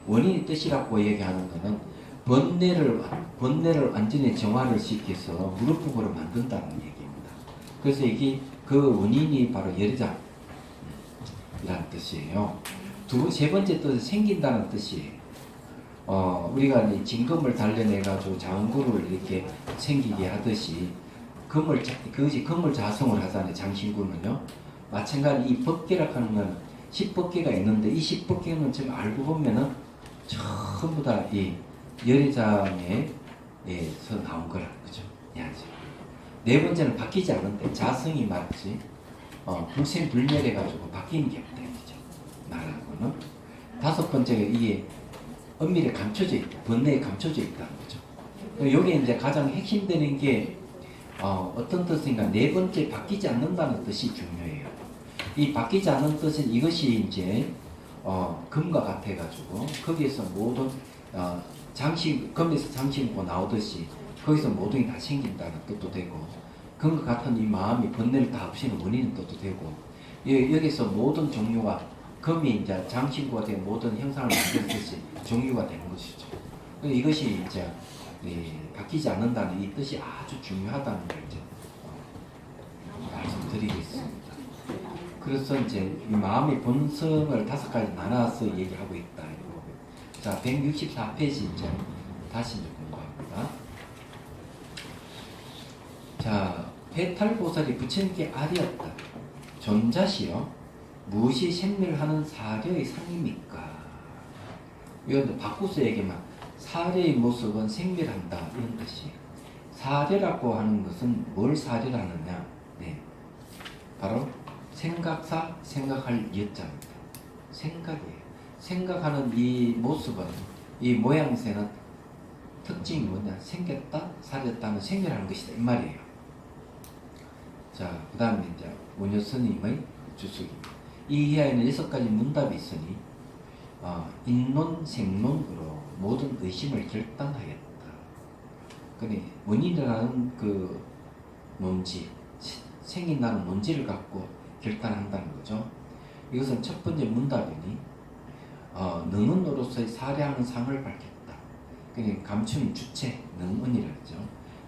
원인의 뜻이라고 얘기하는 것은 번뇌를 완전히 정화를 시켜서 무릎부으로 만든다는 얘기입니다. 그래서 이게 그 원인이 바로 열애장이라는 뜻이에요. 세 번째 뜻은 생긴다는 뜻이에요. 우리가 이 진금을 단련해가지고 장구를 이렇게 생기게 하듯이 그것이 금을 자성을 하잖아요. 장신구는요. 마찬가지 이 법계라고 하는 건 10법계가 있는데 이 10법계는 지금 알고 보면은 전부 다 이 열애장에서 나온 거라는 거죠. 네 번째는 바뀌지 않은데 자성이 맞지. 불생불멸해가지고 바뀌는 게 없다 이거죠. 나라고는. 다섯 번째가 이게 엄밀히 감춰져 있다. 번뇌에 감춰져 있다는 거죠. 여기에 이제 가장 핵심되는 게 어떤 뜻인가? 네 번째 바뀌지 않는다는 뜻이 중요해요. 이 바뀌지 않는 뜻은 이것이 이제 금과 같아가지고 거기에서 모든 금에서 장신구가 나오듯이 거기서 모든 게 다 생긴다는 뜻도 되고 금과 같은 이 마음이 번뇌를 다 없애는 원인은 뜻도 되고 여기서 모든 종류가 금이 이제 장신구가 된 모든 형상을 만들듯이 종류가 되는 것이죠. 이것이 이제 바뀌지 않는다는 이 뜻이 아주 중요하다는 걸 이제 말씀드리겠습니다. 그래서 이제 이 마음의 본성을 5가지 나눠서 얘기하고 있다. 자, 164페이지 이제 다시 이제 공부합니다. 자, 해탈보살이 부처님께 아뢰었다. 존자시여, 무엇이 생멸을 하는 사려의 상입니까? 이건 바꾸서 얘기하면 사려의 모습은 생멸한다 이런 뜻이에요. 사려라고 하는 것은 뭘 사려라느냐? 네, 바로 생각사, 생각할 여자입니다. 생각이에요. 생각하는 이 모습은, 이 모양새는 특징이 뭐냐? 생겼다, 사렸다는 생멸하는 것이다 이 말이에요. 자, 그 다음에 이제 원효 스님의 주석입니다. 이 이하에는 6가지 문답이 있으니 인론, 생론으로 모든 의심을 결단하였다. 그러니 원인이라는 그 논지, 생긴다는 논지를 갖고 결단한다는 거죠. 이것은 첫 번째 문답이니 능은으로서의 사례하는 상을 밝혔다. 그러니까 감춤 주체, 능은이라죠.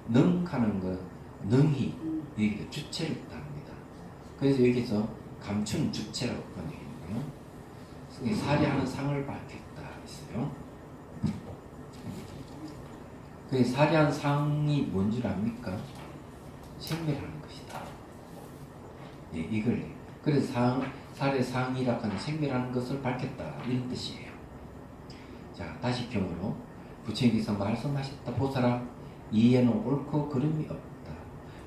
능하는 거, 능히 여기가 주체를 뜻합니다. 그래서 여기서 감춘 주체라고 번역했고요. 사례하는 상을 밝혔다 했어요. 그 사례한 상이 뭔 줄 압니까? 생멸하는 것이다. 예, 이걸 그래서 사례 상이라고 하는 생멸하는 것을 밝혔다 이런 뜻이에요. 자, 다시 경으로 부처님께서 말씀하셨다. 보살아, 이에는 옳고 그름이 없다.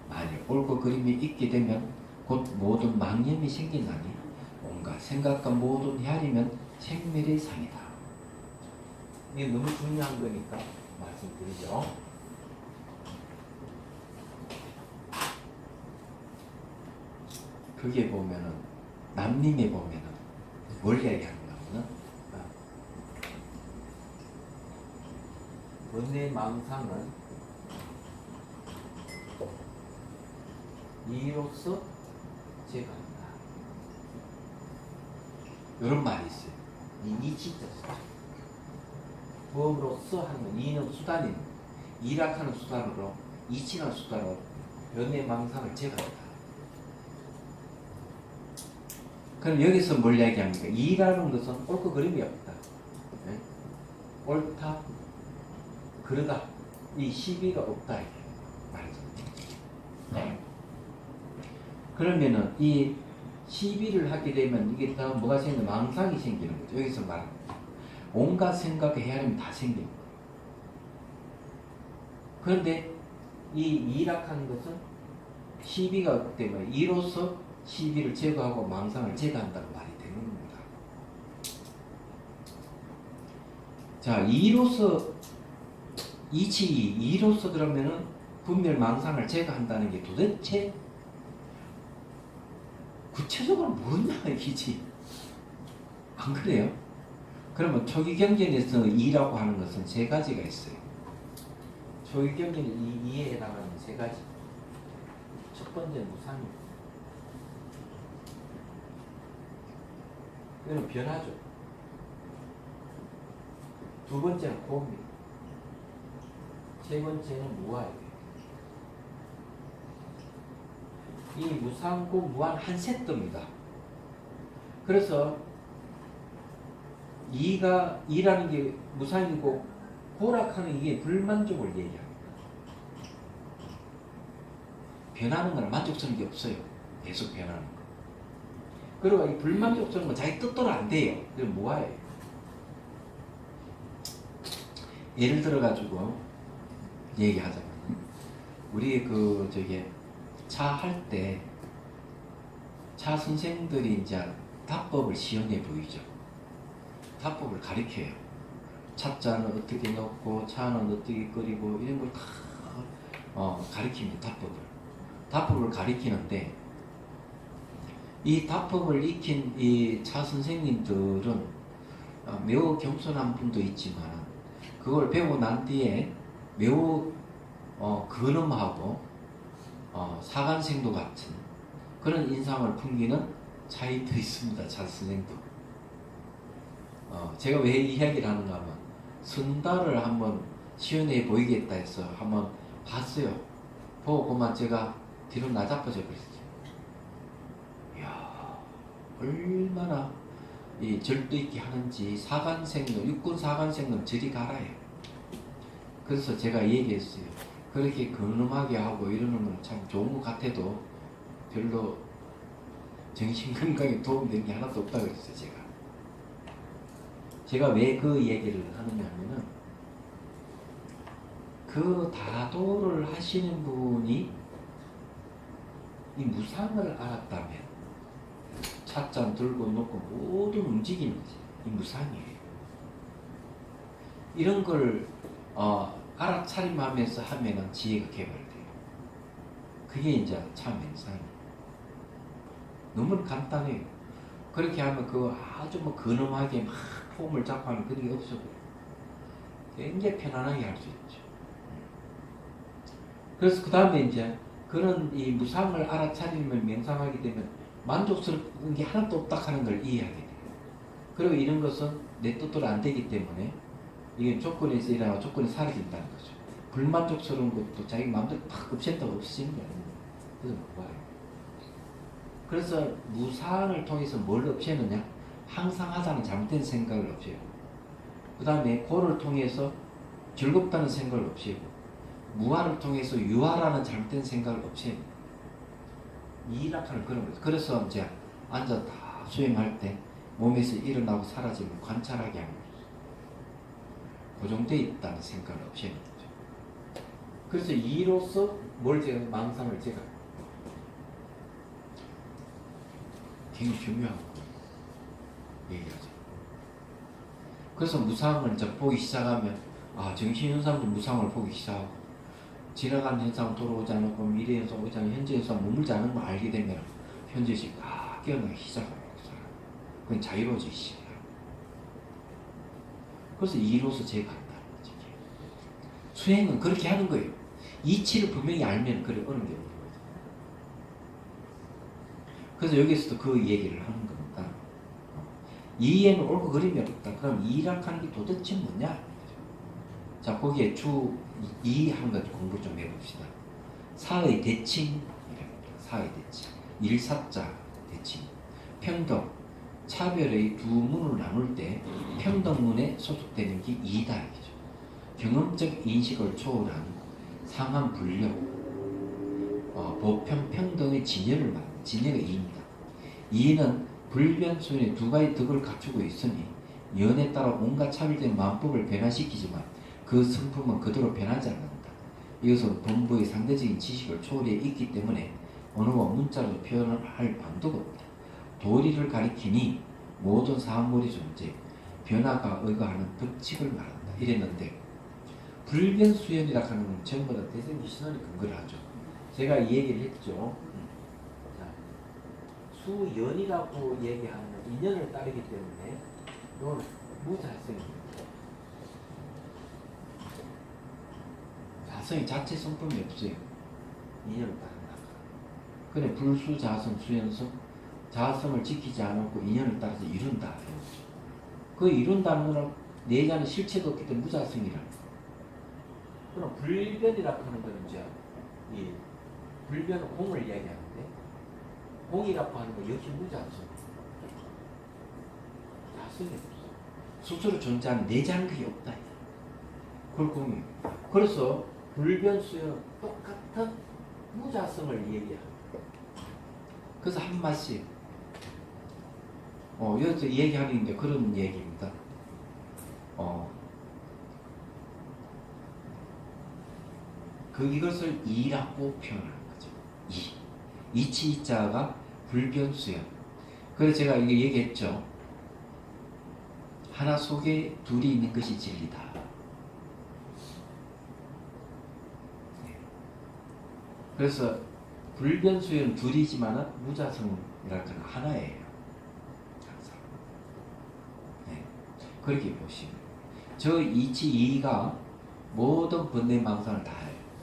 만일 옳고 그름이 있게 되면 곧 모든 망념이 생기나니 온갖 생각과 모든 헤아리면 생멸의 상이다. 이게 너무 중요한 거니까 말씀드리죠. 그게 보면은 남림에 보면은 뭘 이야기하는가 하면은 번뇌 망상을 이로써 제거한다. 이런 말이 있어요. 이 진짜 무엇으로써 하는 이는 수단인 이락하는 수단으로 이치하는 수단으로 번뇌 망상을 제거한다. 그럼 여기서 뭘 이야기합니까? 이라는 것은 옳고 그름이 없다. 네? 옳다, 그러다. 이 시비가 없다. 이게 말이죠. 네. 그러면은 이 시비를 하게 되면 이게 다 뭐가 생기는 망상이 생기는 거죠. 여기서 말합니다. 온갖 생각에 헤아리면 다 생깁니다. 그런데 이 이락하는 것은 시비가 없기 때문에 이로써 시비를 제거하고 망상을 제거한다는 말이 되는 겁니다. 자, 이로써 이로써 그러면은 분별 망상을 제거한다는 게 도대체 구체적으로 뭐냐 이기지. 안 그래요? 그러면 초기경전에서 이라고 하는 것은 3가지가 있어요. 초기경전의 이에 해당하는 3가지. 첫 번째 무상입니다. 이거는 변화죠. 두 번째는 고입니다. 세 번째는 무아예요. 이 무상고 무한 한 세트입니다. 그래서 이라는 게 무상이고 고락하는 이게 불만족을 얘기합니다. 변하는 건 만족스러운 게 없어요. 계속 변하는 거. 그리고 이 불만족스러운 건 자기 뜻대로 안 돼요. 그럼 무아예요. 예를 들어가지고 얘기하자면 우리 차 할 때 차 선생들이 이제 답법을 시연해 보이죠. 답법을 가르쳐요. 차자는 어떻게 넣고 차는 어떻게 끓이고 이런 걸 다 가르칩니다. 답법을 가르치는데 이 답법을 익힌 이 차 선생님들은 매우 겸손한 분도 있지만 그걸 배우고 난 뒤에 매우 근엄하고 사관생도 같은 그런 인상을 풍기는 차이도 있습니다. 차 선생도. 제가 왜 이 이야기를 하는가 하면 선달을 한번 시연해 보이겠다 해서 한번 봤어요. 보고 그만 제가 뒤로 나자빠져 버렸어요. 이야, 얼마나 이 절도 있게 하는지 사관생도 육군 사관생도 저리 가라요. 그래서 제가 얘기했어요. 그렇게 근엄하게 하고 이러는 건 참 좋은 것 같아도 별로 정신건강에 도움되는 게 하나도 없다고 그랬어요. 제가 왜 그 얘기를 하느냐 하면은 그 다도를 하시는 분이 이 무상을 알았다면 찻잔 들고 놓고 모든 움직이는 거지. 이 무상이에요. 이런 걸 알아차림하면서 하면은 지혜가 개발돼요. 그게 이제 참 명상이에요. 너무 간단해요. 그렇게 하면 아주 근엄하게 막 폼을 잡고 하는 그런 게 없어. 굉장히 편안하게 할 수 있죠. 그래서 그 다음에 이제 그런 이 무상을 알아차림을 명상하게 되면 만족스러운 게 하나도 없다 하는 걸 이해하게 돼요. 그리고 이런 것은 내 뜻대로 안 되기 때문에 이게 조건에서 일어나고 조건이 사라진다는 거죠. 불만족스러운 것도 자기 마음대로 팍 없앤다고 없어지는 게 아닙니다. 그래서 뭐예요? 그래서 무상을 통해서 뭘 없애느냐? 항상 하자는 잘못된 생각을 없애고 그 다음에 고를 통해서 즐겁다는 생각을 없애고 무아를 통해서 유아라는 잘못된 생각을 없애고 이락하는 그런 거죠. 그래서 이제 앉아 다 수행할 때 몸에서 일어나고 사라지는 관찰하게 하는 거죠. 고정되어 있다는 생각을 없애는 거죠. 그래서 이로써 망상을 제가 굉장히 중요한 거 얘기하죠. 그래서 무상을 이제 보기 시작하면 정신현상도 무상을 보기 시작하고 지나간 현상 돌아오지 않고 미래 현상 오지 않고 현재 현상 머물지 않은 걸 알게 되면 현재식 깨어나기 시작합니다. 그건 자유로워지기 시작해요. 그래서 이로써 제가 간다는 거지. 수행은 그렇게 하는 거예요. 이치를 분명히 알면 그래 어려운 게 없는 거죠. 그래서 여기서도 그 얘기를 하는 겁니다. 이에는 옳고 그름이 없다. 그럼 이락하는 게 도대체 뭐냐? 자, 거기에 주 2 한 것 공부 좀 해봅시다. 사의 대칭, 사의 대칭, 일사자 대칭, 평등, 차별의 두 문을 나눌 때 평등문에 소속되는 게 이다. 경험적 인식을 초월한 상한 분력, 보편 평등의 진여를 말합니다. 진여가 이입니다. 이는 불변수의 두 가지 덕을 갖추고 있으니 연에 따라 온갖 차별된 마음법을 변화시키지만 그 성품은 그대로 변하지 않는다. 이것은 본부의 상대적인 지식을 초월해 있기 때문에 언어와 문자로 표현을 할 방도가 없다. 도리를 가리키니 모든 사물의 존재, 변화가 의거하는 법칙을 말한다. 이랬는데 불변수연이라 하는 건 전부 다 대승기 신원이 근거를 하죠. 제가 이 얘기를 했죠. 수연이라고 얘기하는 인연을 따르기 때문에 이건 무자성입니다. 자성이 자체 성품이 없어요. 인연을 따른다. 그래 불수자성 수연성 자성을 지키지 않고 인연을 따라서 이룬다. 그 이룬다는 거는 내자는 실체도 없기 때문에 무자성이라. 그럼 불변이라고 하는 것은 이제 이 불변은 공을 이야기하는데 공이라고 하는 건 역시 무자성. 자성이 없어. 스스로 존재하는 내자는 그게 없다. 그걸 공이. 그래서 불변수는 똑같은 무자성을 얘기합니다. 그래서 한 마씩 여기서 얘기하는 게 그런 얘기입니다. 이것을 이라고 표현하는 거죠. 이치이자가 불변수야. 그래서 제가 이게 얘기했죠. 하나 속에 둘이 있는 것이 진리다. 그래서 불변수는 둘이지만 무자성이라는 건 하나예요. 항상. 네. 그렇게 보시면 저 이치 이가 모든 번뇌 망상을 다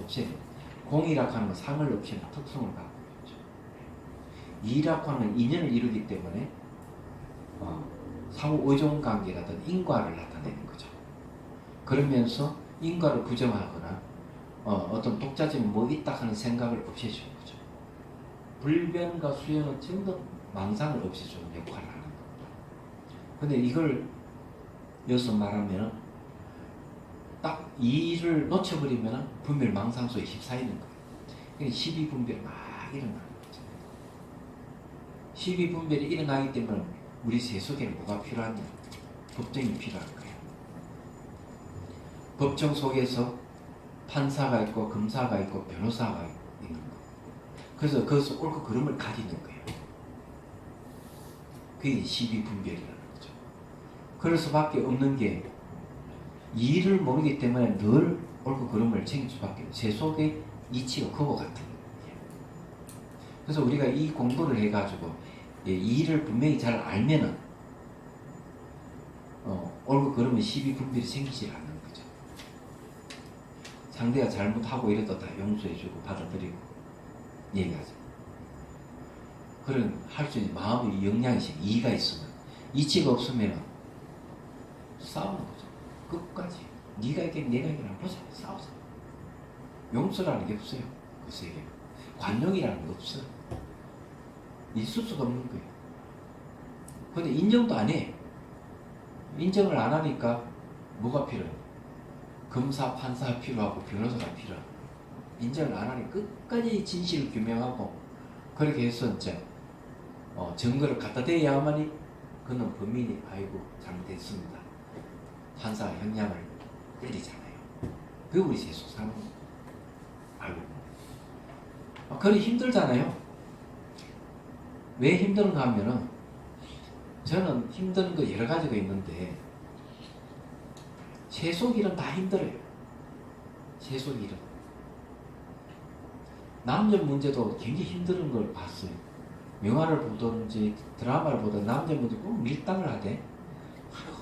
없애요. 공이라고 하는 건 상을 없애는 특성을 갖고 있죠. 이라고 하는 건 인연을 이루기 때문에 상호 의존 관계라든 인과를 나타내는 거죠. 그러면서 인과를 부정하거나 어떤 독자적인 뭐 있다 하는 생각을 없애주는 거죠. 불변과 수연은 전부 망상을 없애주는 역할을 하는 겁니다. 근데 이걸 여기서 말하면 딱 이를 놓쳐버리면 분별 망상소에 휩싸이는 거예요. 그러니까 시비분별이 막 일어나는 거죠. 시비분별이 일어나기 때문에 우리 세속에는 뭐가 필요하냐? 법정이 필요한 거예요. 법정 속에서 판사가 있고 검사가 있고 변호사가 있는 거. 그래서 거기서 옳고 그름을 가리는 거예요. 그게 시비분별이라는 거죠. 그럴 수밖에 없는 게 이를 모르기 때문에 늘 옳고 그름을 챙길 수밖에 없어요. 세속의 이치가 그거 같은 거예요. 그래서 우리가 이 공부를 해가지고 이를 분명히 잘 알면은 옳고 그름은 시비분별이 생기지 않는 거죠. 상대가 잘못하고 이래도 다 용서해주고 받아들이고 얘기하죠. 그런 할 수 있는 마음의 역량이 이가 있으면 이치가 없으면 싸우는 거죠. 끝까지 네가 이게 내가 이게 보자 싸우자. 용서라는 게 없어요. 그 세계 관용이라는 게 없어요. 있을 수가 없는 거예요. 근데 인정도 안 해. 인정을 안 하니까 뭐가 필요해요? 검사, 판사가 필요하고 변호사가 필요하고 인정을 안 하니 끝까지 진실을 규명하고 그렇게 해서 이제 증거를 갖다 대야만이 그는 범인이 아이고 잘못했습니다. 판사가 형량을 때리잖아요. 그게 우리 세속 사는 알고 그래 힘들잖아요. 왜 힘든가 하면은 저는 힘든 거 여러 가지가 있는데 세속일은 다 힘들어요. 세속일은 남녀 문제도 굉장히 힘든 걸 봤어요. 영화를 보든지 드라마를 보든 남녀 문제 꼭 밀당을 하대.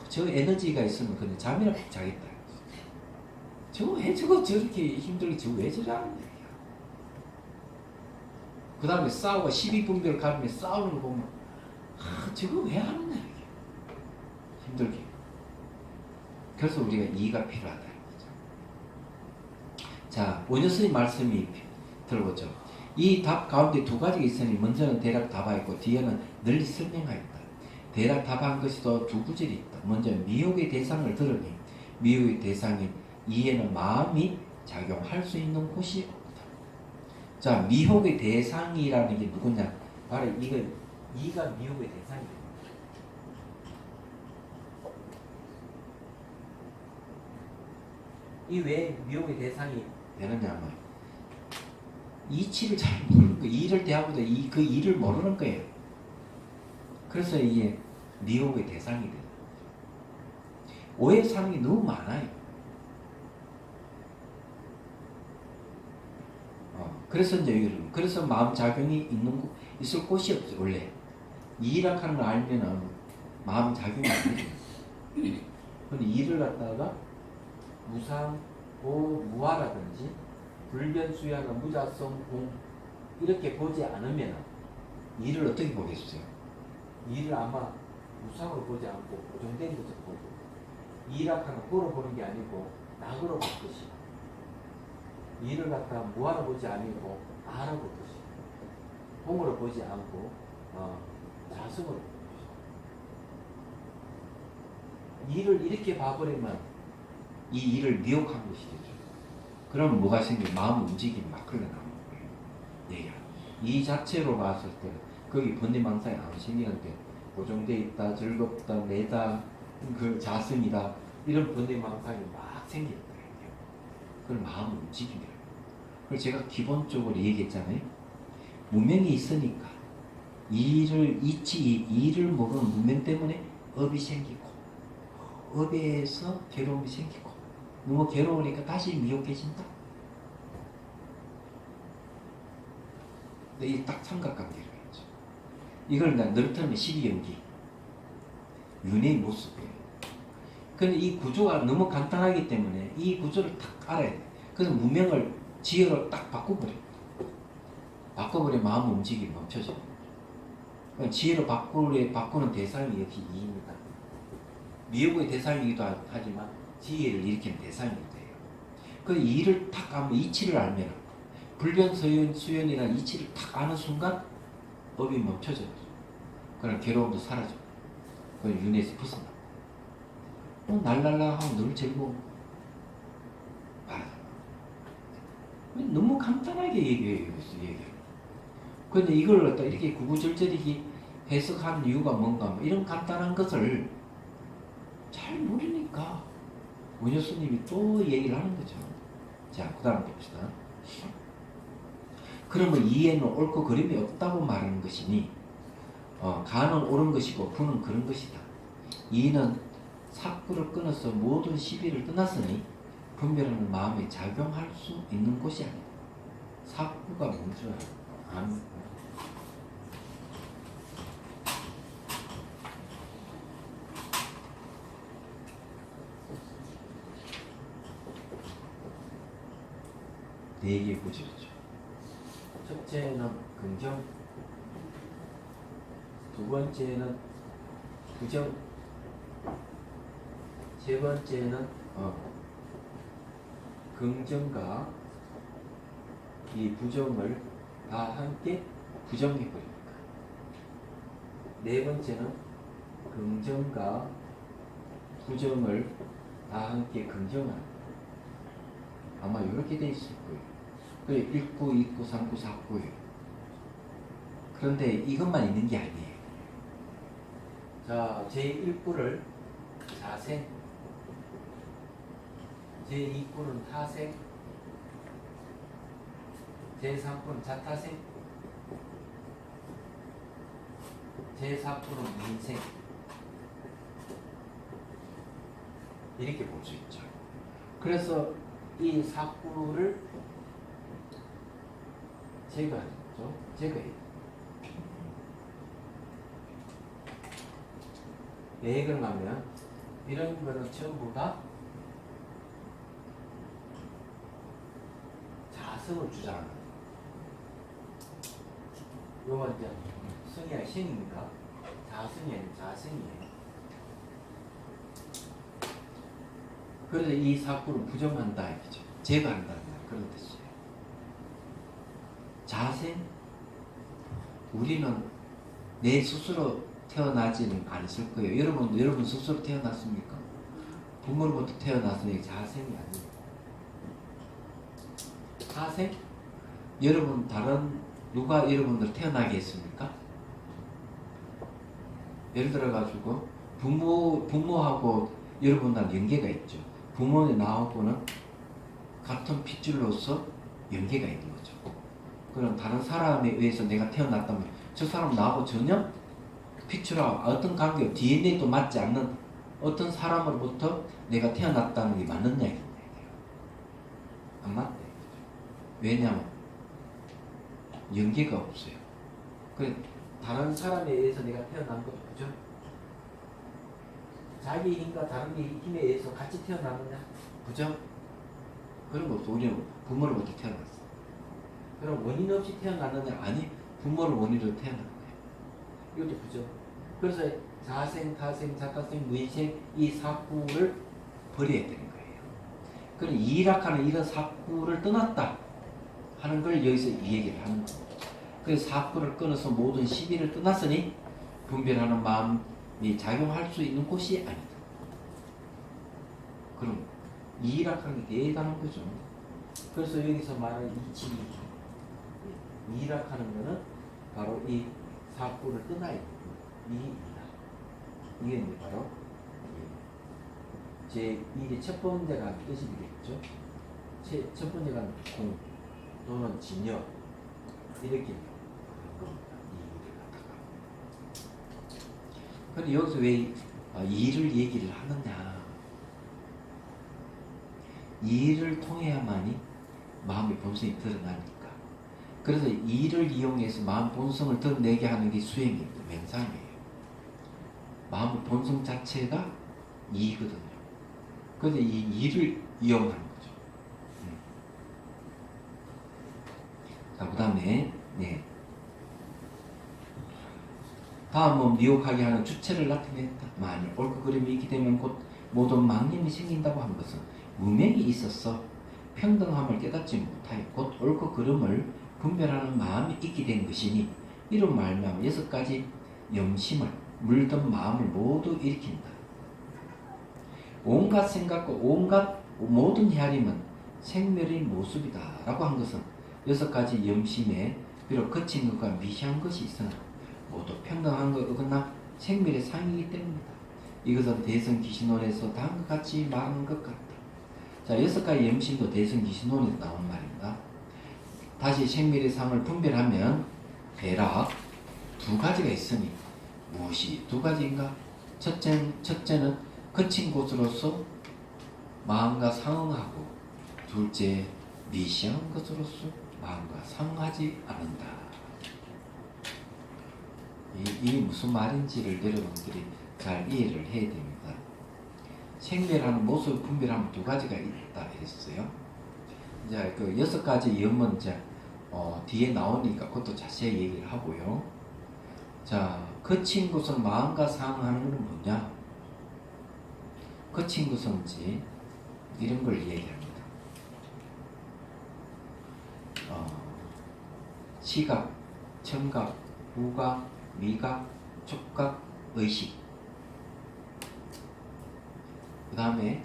저 에너지가 있으면 그냥 잠이나 푹 자겠다. 저거 왜 저렇게 힘들게 저거 왜 저러는 거야. 그 다음에 싸우고 시비분별 가르며 싸우는 거 보면 저거 왜 하느냐 이게. 힘들게. 그래서 우리가 이해가 필요하다는 거죠. 자, 원효스님 말씀이 들어보죠. 이 답 가운데 두 가지가 있으니 먼저는 대략 답하였고 뒤에는 널리 설명하였다. 대략 답한 것이 또 두 구절이 있다. 먼저 미혹의 대상을 들으니 미혹의 대상인 이에는 마음이 작용할 수 있는 곳이 없다. 자, 미혹의 대상이라는 게 누구냐? 바로 이가 미혹의 대상이에요. 이 왜 미혹의 대상이 되느냐면 이치를 잘 모르는 거예요. 이를 대하고도 그 이를 모르는 거예요. 그래서 이게 미혹의 대상이 돼요. 오해 사는 게 너무 많아요. 그래서 이제 그래서 마음 작용이 있을 곳이 없어요. 원래 이라고 하는 걸 알면은 마음 작용이 안 돼요. 근데 이를 갖다가 무상, 무화라든지 불변수야나 무자성, 공 이렇게 보지 않으면 이를 어떻게 보겠어요? 이를 아마 무상으로 보지 않고 고정된 것을 보고 이락하는 보러 보는 게 아니고 낙으로 볼 것이고, 이를 갖다 무하로 보지 아니고 아로 볼 것이고, 공으로 보지 않고 자성으로 볼 것이고. 이를 이렇게 봐버리면 이 일을 미혹한 것이 되죠. 그럼 뭐가 생겨? 마음 움직임이 막 흘러나오는 거예요. 이 자체로 봤을 때 거기 번뇌망상이 안 생기는데 고정돼 있다, 즐겁다, 내다, 그 자성이다, 이런 번뇌망상이 막 생긴다. 그걸 마음 움직임이라고. 그걸 제가 기본적으로 얘기했잖아요. 무명이 있으니까 이를 먹은 무명 때문에 업이 생기고, 업에서 괴로움이 생기고, 너무 괴로우니까 다시 미혹해진다. 이 딱 삼각관계를 했죠. 이걸 난 너를터면 12연기 윤회의 모습이에요. 근데 이 구조가 너무 간단하기 때문에 이 구조를 딱 알아야 돼. 그래서 무명을 지혜로 딱 바꿔버려 마음 움직임이 멈춰져. 지혜로 바꾸는 대상이 역시 이입니다. 미혹의 대상이기도 하지만 지혜를 일으키는 대상이 돼요. 그 이를 딱 하면 이치를 알면, 불변수연이라는 이치를 딱 아는 순간 업이 멈춰져요. 그럼 괴로움도 사라져. 그건 윤회에서 벗어나. 날랄라 하면 늘 즐거워. 너무 간단하게 얘기해요. 그런데 이걸 갖다 이렇게 구구절절하게 해석하는 이유가 뭔가, 이런 간단한 것을 잘 모르니까 원효 스님이 또 얘기를 하는 거죠. 자, 그 다음 봅시다. 그러면 이에는 옳고 그름이 없다고 말하는 것이니, 가는 옳은 것이고 부는 그런 것이다. 이는 삭구를 끊어서 모든 시비를 떠났으니 분별하는 마음에 작용할 수 있는 곳이 아니다. 삭구가 뭔지 아는 네 개의 구절이죠. 첫째는 긍정, 두 번째는 부정, 세 번째는 긍정과 이 부정을 다 함께 부정해버립니다. 네 번째는 긍정과 부정을 다 함께 긍정합니다. 아마 이렇게 돼 있을 거예요. 그래, 1구, 2구, 3구, 4구예요. 그런데 이것만 있는 게 아니에요. 자, 제1구를 자생, 제2구는 타생, 제3구는 자타생, 제4구는 민생. 이렇게 볼 수 있죠. 그래서 이 4구를 제거하죠. 제거해요. 왜 그러냐면 이런 거는 전부가 자성을 주장하는 거예요. 요건 이제 성이야 신입니까? 자성이 아니라 자성이에요. 그래서 이 사구를 부정한다 이거죠. 제거한다 그런 뜻이에요. 자생, 우리는 내 스스로 태어나지는 않았을 거예요. 여러분 스스로 태어났습니까? 부모로부터 태어났으니 자생이 아니에요. 타생? 여러분 다른 누가 여러분들 태어나게 했습니까? 예를 들어 가지고 부모하고 여러분들 연계가 있죠. 부모의 나하고는 같은 핏줄로서 연계가 있는 거죠. 그럼 다른 사람에 의해서 내가 태어났다면 저 사람 나하고 전혀 핏줄하고 어떤 관계, DNA도 맞지 않는 어떤 사람으로부터 내가 태어났다는 게 맞느냐 이거예요. 안 맞다. 왜냐하면 연계가 없어요. 그래 다른 사람에 의해서 내가 태어난 것도 그죠? 자기 힘과 다른 힘에 의해서 같이 태어나느냐? 그죠? 그런 거 없어. 우리는 부모로부터 태어났어. 그럼 원인 없이 태어났느냐? 아니, 부모를 원인으로 태어난 거예요. 이것도 그죠? 그래서 자생, 타생, 자타생, 무인생 이 사구를 버려야 되는 거예요. 그럼 이락하는 이런 사구를 떠났다 하는 걸 여기서 이 얘기를 하는 겁니다. 그래서 사구를 끊어서 모든 시비를 떠났으니 분별하는 마음이 작용할 수 있는 곳이 아니다. 그럼 이락하는 게 대단한 거죠. 그래서 여기서 말하는 이치기, 이락하는 거는 바로 이 사구를 떠나야 됩니다. 이게 이제 바로 제 1의 첫 번째가 뜻이 되겠죠. 첫 번째가 공 또는 진여 이렇게 하는 겁니다. 이를 갖다가. 그런데 여기서 왜 이를 얘기를 하느냐? 이를 통해야만이 마음의 본성이 드러나니까. 그래서 이를 이용해서 마음 본성을 드러내게 하는 게 수행입니다. 명상이에요. 마음의 본성 자체가 이거든요. 그런데 이 이를 이용하는 거죠. 자, 그 다음에, 네. 다음은 미혹하게 하는 주체를 나타냈다. 만일 옳고 그름이 있게 되면 곧 모든 망념이 생긴다고 한 것은 무명이 있어서 평등함을 깨닫지 못하여 곧 옳고 그름을 분별하는 마음이 있게 된 것이니 이런 말미암아 6가지 염심을 물든 마음을 모두 일으킨다. 온갖 생각과 온갖 모든 헤아림은 생멸의 모습이다 라고 한 것은 6가지 염심에 비록 거친 것과 미시한 것이 있으나 모두 평등한 것 어긋나 생멸의 상이기 때문이다. 이것은 대성기신론에서 다음과 같이 말하는 것 같다. 자, 6가지 염심도 대성기신론에서 나온 말입니다. 다시 생멸의 상을 분별하면 대략 2가지가 있으니 무엇이 2가지인가? 첫째는 거친 곳으로서 마음과 상응하고, 둘째 미시한 것으로서 마음과 상응하지 않는다. 이게 무슨 말인지를 여러분들이 잘 이해를 해야 됩니다. 생멸하는 모습을 분별하면 2가지가 있다 했어요. 이제 그 6가지 염은 이제 뒤에 나오니까 그것도 자세히 얘기를 하고요. 자, 거친 것은 마음과 상응하는 것은 뭐냐? 거친 것은 이제 이런 걸 얘기합니다. 시각, 청각, 후각, 미각, 촉각, 의식. 그 다음에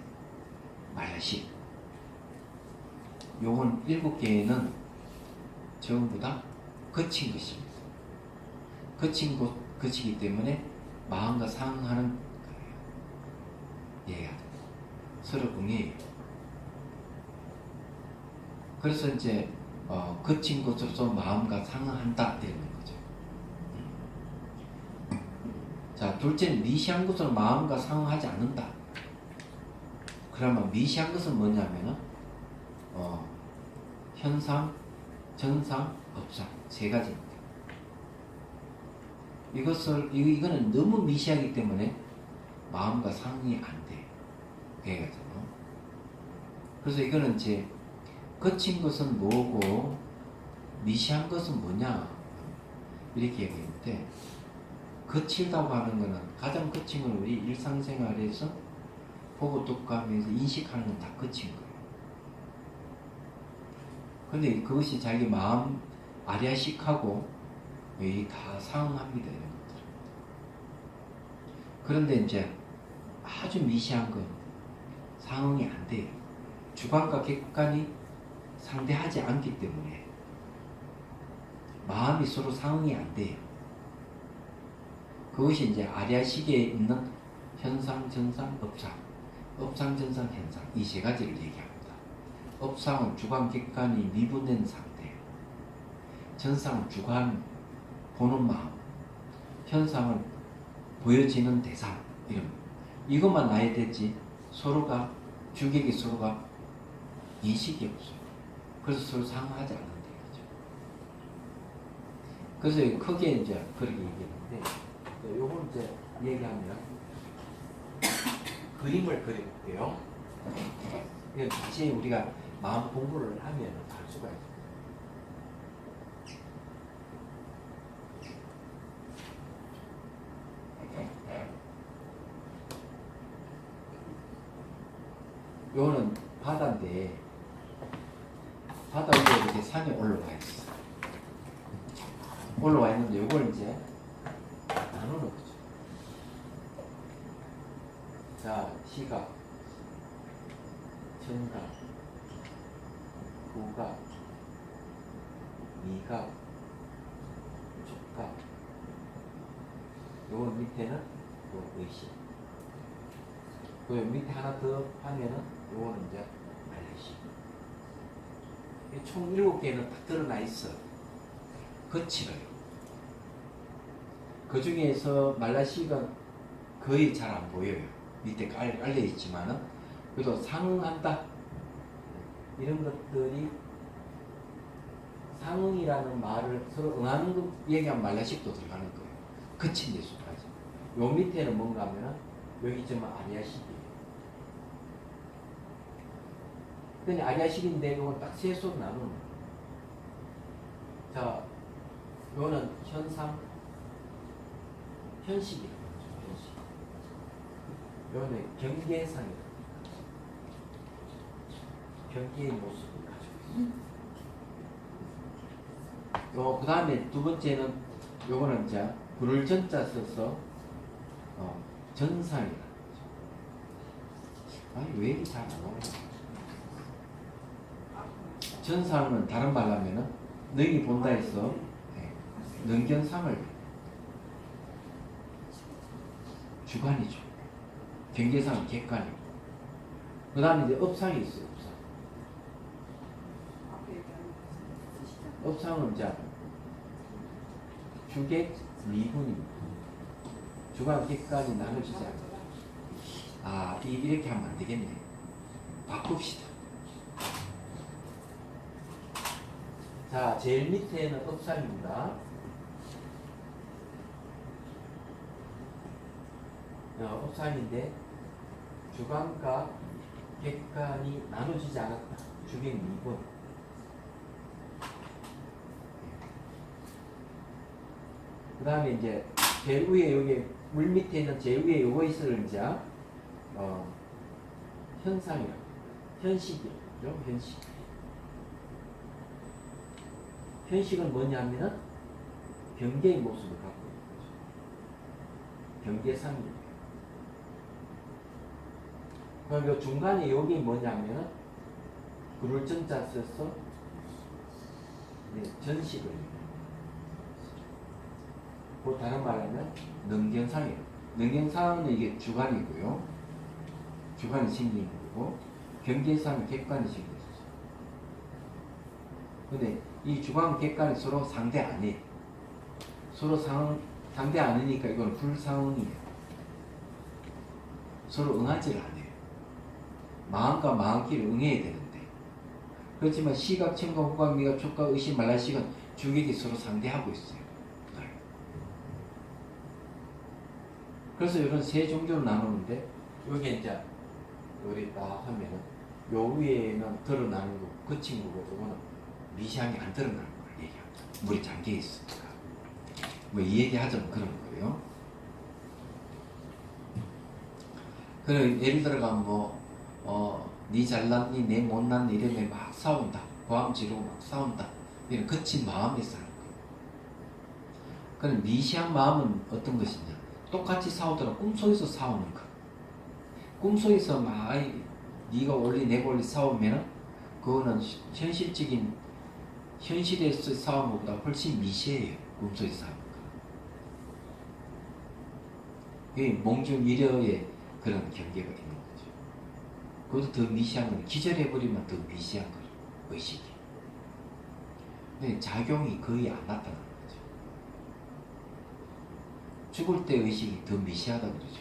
말식. 요건 7개는 전부 다 거친 것입니다. 거친 것이기 때문에 마음과 상응하는 거예요. 이해가 돼요. 서로 응해요. 그래서 이제 거친 것으로서 마음과 상응한다 이런 거죠. 자, 둘째는 미시한 것으로 마음과 상응하지 않는다. 그러면 미시한 것은 뭐냐면은 현상, 전상, 법상 3가지입니다. 이거는 너무 미시하기 때문에 마음과 상응이 안 돼. 그래가지고. 그래서 이거는 이제 거친 것은 뭐고 미시한 것은 뭐냐 이렇게 얘기했는데, 거칠다고 하는 거는 가장 거친 건 우리 일상생활에서 보고 듣고 하면서 인식하는 건 다 거친 거예요. 근데 그것이 자기 마음 아리아식하고 다 상응합니다. 이런 것들. 그런데 이제 아주 미시한 건 상응이 안 돼요. 주관과 객관이 상대하지 않기 때문에 마음이 서로 상응이 안 돼요. 그것이 이제 아리아식에 있는 현상, 전상, 업상, 업상, 전상, 현상 이 3가지를 얘기합니다. 업상은 주관, 객관이 미분된 상태, 전상은 주관, 보는 마음, 현상은 보여지는 대상, 이것만 나야 되지 서로가 주객이 서로가 인식이 없어요. 그래서 서로 상응하지 않는다 이거죠. 그래서 크게 이제 그렇게 얘기했는데, 요걸 이제 얘기하면 그림을 그려볼게요. 이건 다시 우리가 마음 공부를 하면 알 수가 있어요. 요거는 바다인데 바다 위에 이렇게 산이 올라와 있어. 올라와 있는데 요걸 이제 나누는 거죠. 자, 시각, 청각, 후각, 미각, 촉각. 요 밑에는 요 의식. 그 밑에 하나 더 하면은 요거는 이제 말레식. 총 7개는 딱 드러나 있어. 거칠어요. 그 중에서 말라식은 거의 잘 안 보여요. 밑에 깔려 있지만은 그래도 상응한다. 이런 것들이 상응이라는 말을 서로 응하는 거 얘기하면 말라식도 들어가는 거예요. 거친 예수까지. 요 밑에는 뭔가 하면은 여기 좀 아리아식이에요. 근데 아리아식인데 이건 딱 세 수로 나누는 거예요. 자, 이거는 현상, 현식이라고 하죠. 현식. 이거는 경계상이라고 하죠. 경계의 모습을 가지고 있어요. 그 다음에 두 번째는 요거는 이제 불을 전자 써서 전상이라고 하죠. 아니 왜 이렇게 잘 안 나오나? 전상은 다른 말로 하면은 능이 본다 해서 능견상을 주관이죠. 경계상은 객관이고. 그 다음에 이제 업상이 있어요. 업상은 이제 주객 미분입니다. 주관 객관이 나눠지지 않는다. 아, 이렇게 하면 안 되겠네. 바꿉시다. 자, 제일 밑에는 업상입니다. 업상인데 주관과 객관이 나눠지지 않았다. 주객 미분. 그 다음에 이제 제일 위에 여기 물 밑에 있는 제일 위에 요거 있을 이제 현상이라고 현식이죠. 현식. 현식은 뭐냐면은 경계의 모습을 갖고 있는 거죠. 경계상입니다. 그럼 요 중간에 여기 뭐냐면은 불을 전자 써서 전식을 그 다른 말하면 능경상이에요. 능경상은 이게 주관이고요. 주관이 생긴 거고 경계상은 객관이 생긴 거죠. 근데 이 주관 객관이 서로 상대 안 해. 서로 상대 안 하니까 이건 불상응이에요. 서로 응하지를 안 해요. 마음과 마음끼리 응해야 되는데. 그렇지만 시각, 청각, 후각, 미각, 촉각, 의식, 말라식은 주객이 서로 상대하고 있어요. 그래서 이런 세 종류로 나누는데 여기 이제 우리 딱 하면은 요 위에는 드러나는 거, 거친 거고 요거는 미시하게 안 드러나는 걸 얘기합니다. 물이 잠겨 있으니까. 뭐 이 얘기 하자면 그런 거예요. 그래 예를 들어가 니 잘났니 내 못났니 이러면 막 싸운다. 고함 지르고 막 싸운다. 이런 거친 마음이 싸는 거예요. 그럼 미시한 마음은 어떤 것이냐? 똑같이 싸우더라도 꿈속에서 싸우는 거. 꿈속에서 막 네가 올리 내가 올리 싸우면 그거는 현실적인 현실에서 싸우는 것보다 훨씬 미시해요. 꿈속에서 싸우는 거. 이게 몽중일여의 그런 경계가 있는 거죠. 그것도 더 미시한 건 기절해버리면 더 미시한 거예요. 의식이. 근데 작용이 거의 안 나타나는 거죠. 죽을 때 의식이 더 미시하다 그러죠.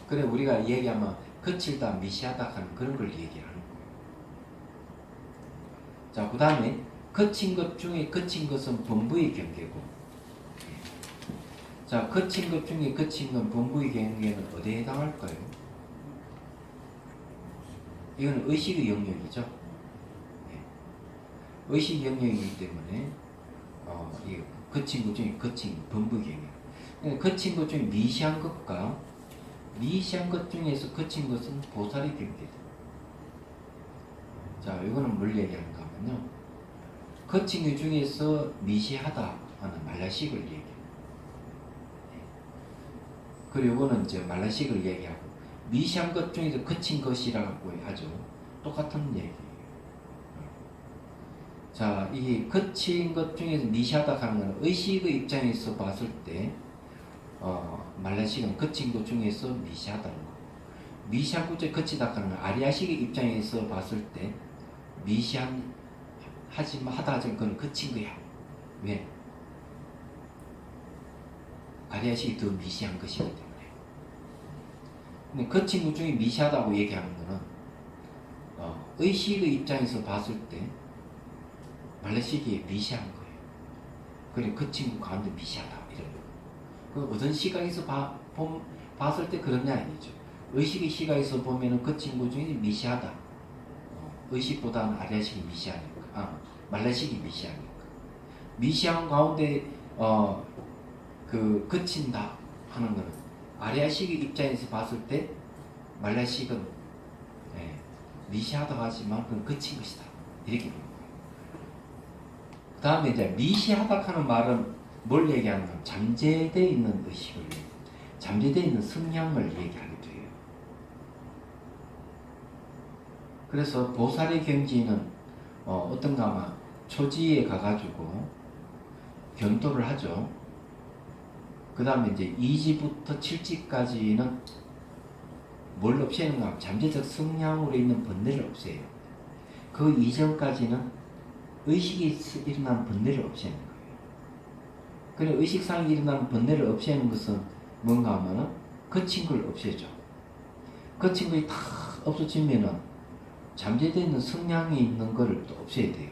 그래 우리가 얘기하면 거칠다 미시하다 하는 그런 걸 얘기하는 거예요. 자, 그 다음에 거친 것 중에 거친 것은 범부의 경계고, 자, 거친 것 중에 거친 건 범부의 경계는 어디에 해당할까요? 이건 의식의 영역이죠. 의식 영역이기 때문에 이 거친 것 중에 거친 범부의 경계. 거친 것 중에 미시한 것과 미시한 것 중에서 거친 것은 보살의 경계다. 자, 이거는 뭘 얘기하는가 하면요. 거친 것 중에서 미시하다 하는 말라식을 얘기해요. 그리고 이거는 이제 말라식을 얘기하고, 미시한 것 중에서 거친 것이라고 하죠. 똑같은 얘기예요. 자, 이 거친 것 중에서 미시하다 하는 것은 의식의 입장에서 봤을 때, 말라식은 거친 것 중에서 미시하다는 거. 미시한 것 중에 거치다 하는 건 아리아식의 입장에서 봤을 때, 하다 하지만 그건 거친 거야. 왜? 아리아식이 더 미시한 것이기 때문에. 근데 거친 것 중에 미시하다고 얘기하는 거는, 의식의 입장에서 봤을 때, 말라식이 미시한 거예요. 그래, 거친 것 가운데 미시하다. 이런 거. 그 어떤 시각에서 봤을 때 그런 게 아니죠. 의식의 시각에서 보면은 거친 것 중에 미시하다. 의식보다는 아리아식이 미시하니까. 말라식이 미시하니까. 미시한 가운데, 거친다 하는 거는 아리아식의 입장에서 봤을 때 말라식은 미시하다 하지만 그건 거친 것이다. 이렇게 보는 거예요. 그 다음에 이제 미시하다 하는 말은 뭘 얘기하는 건 잠재되어 있는 의식을, 잠재되어 있는 성향을 얘기하게 돼요. 그래서 보살의 경지는 어떤가 하면 초지에 가가지고 견도를 하죠. 그 다음에 이제 2지부터 7지까지는 뭘 없애는가 하면 잠재적 성향으로 있는 번뇌를 없애요. 그 이전까지는 의식이 일어나는 번뇌를 없애는 거예요. 그래, 의식상에 일어나는 번뇌를 없애는 것은 뭔가 하면은 거친 걸 없애죠. 거친 것이 다 없어지면은 잠재되어 있는 성향이 있는 걸 또 없애야 돼요.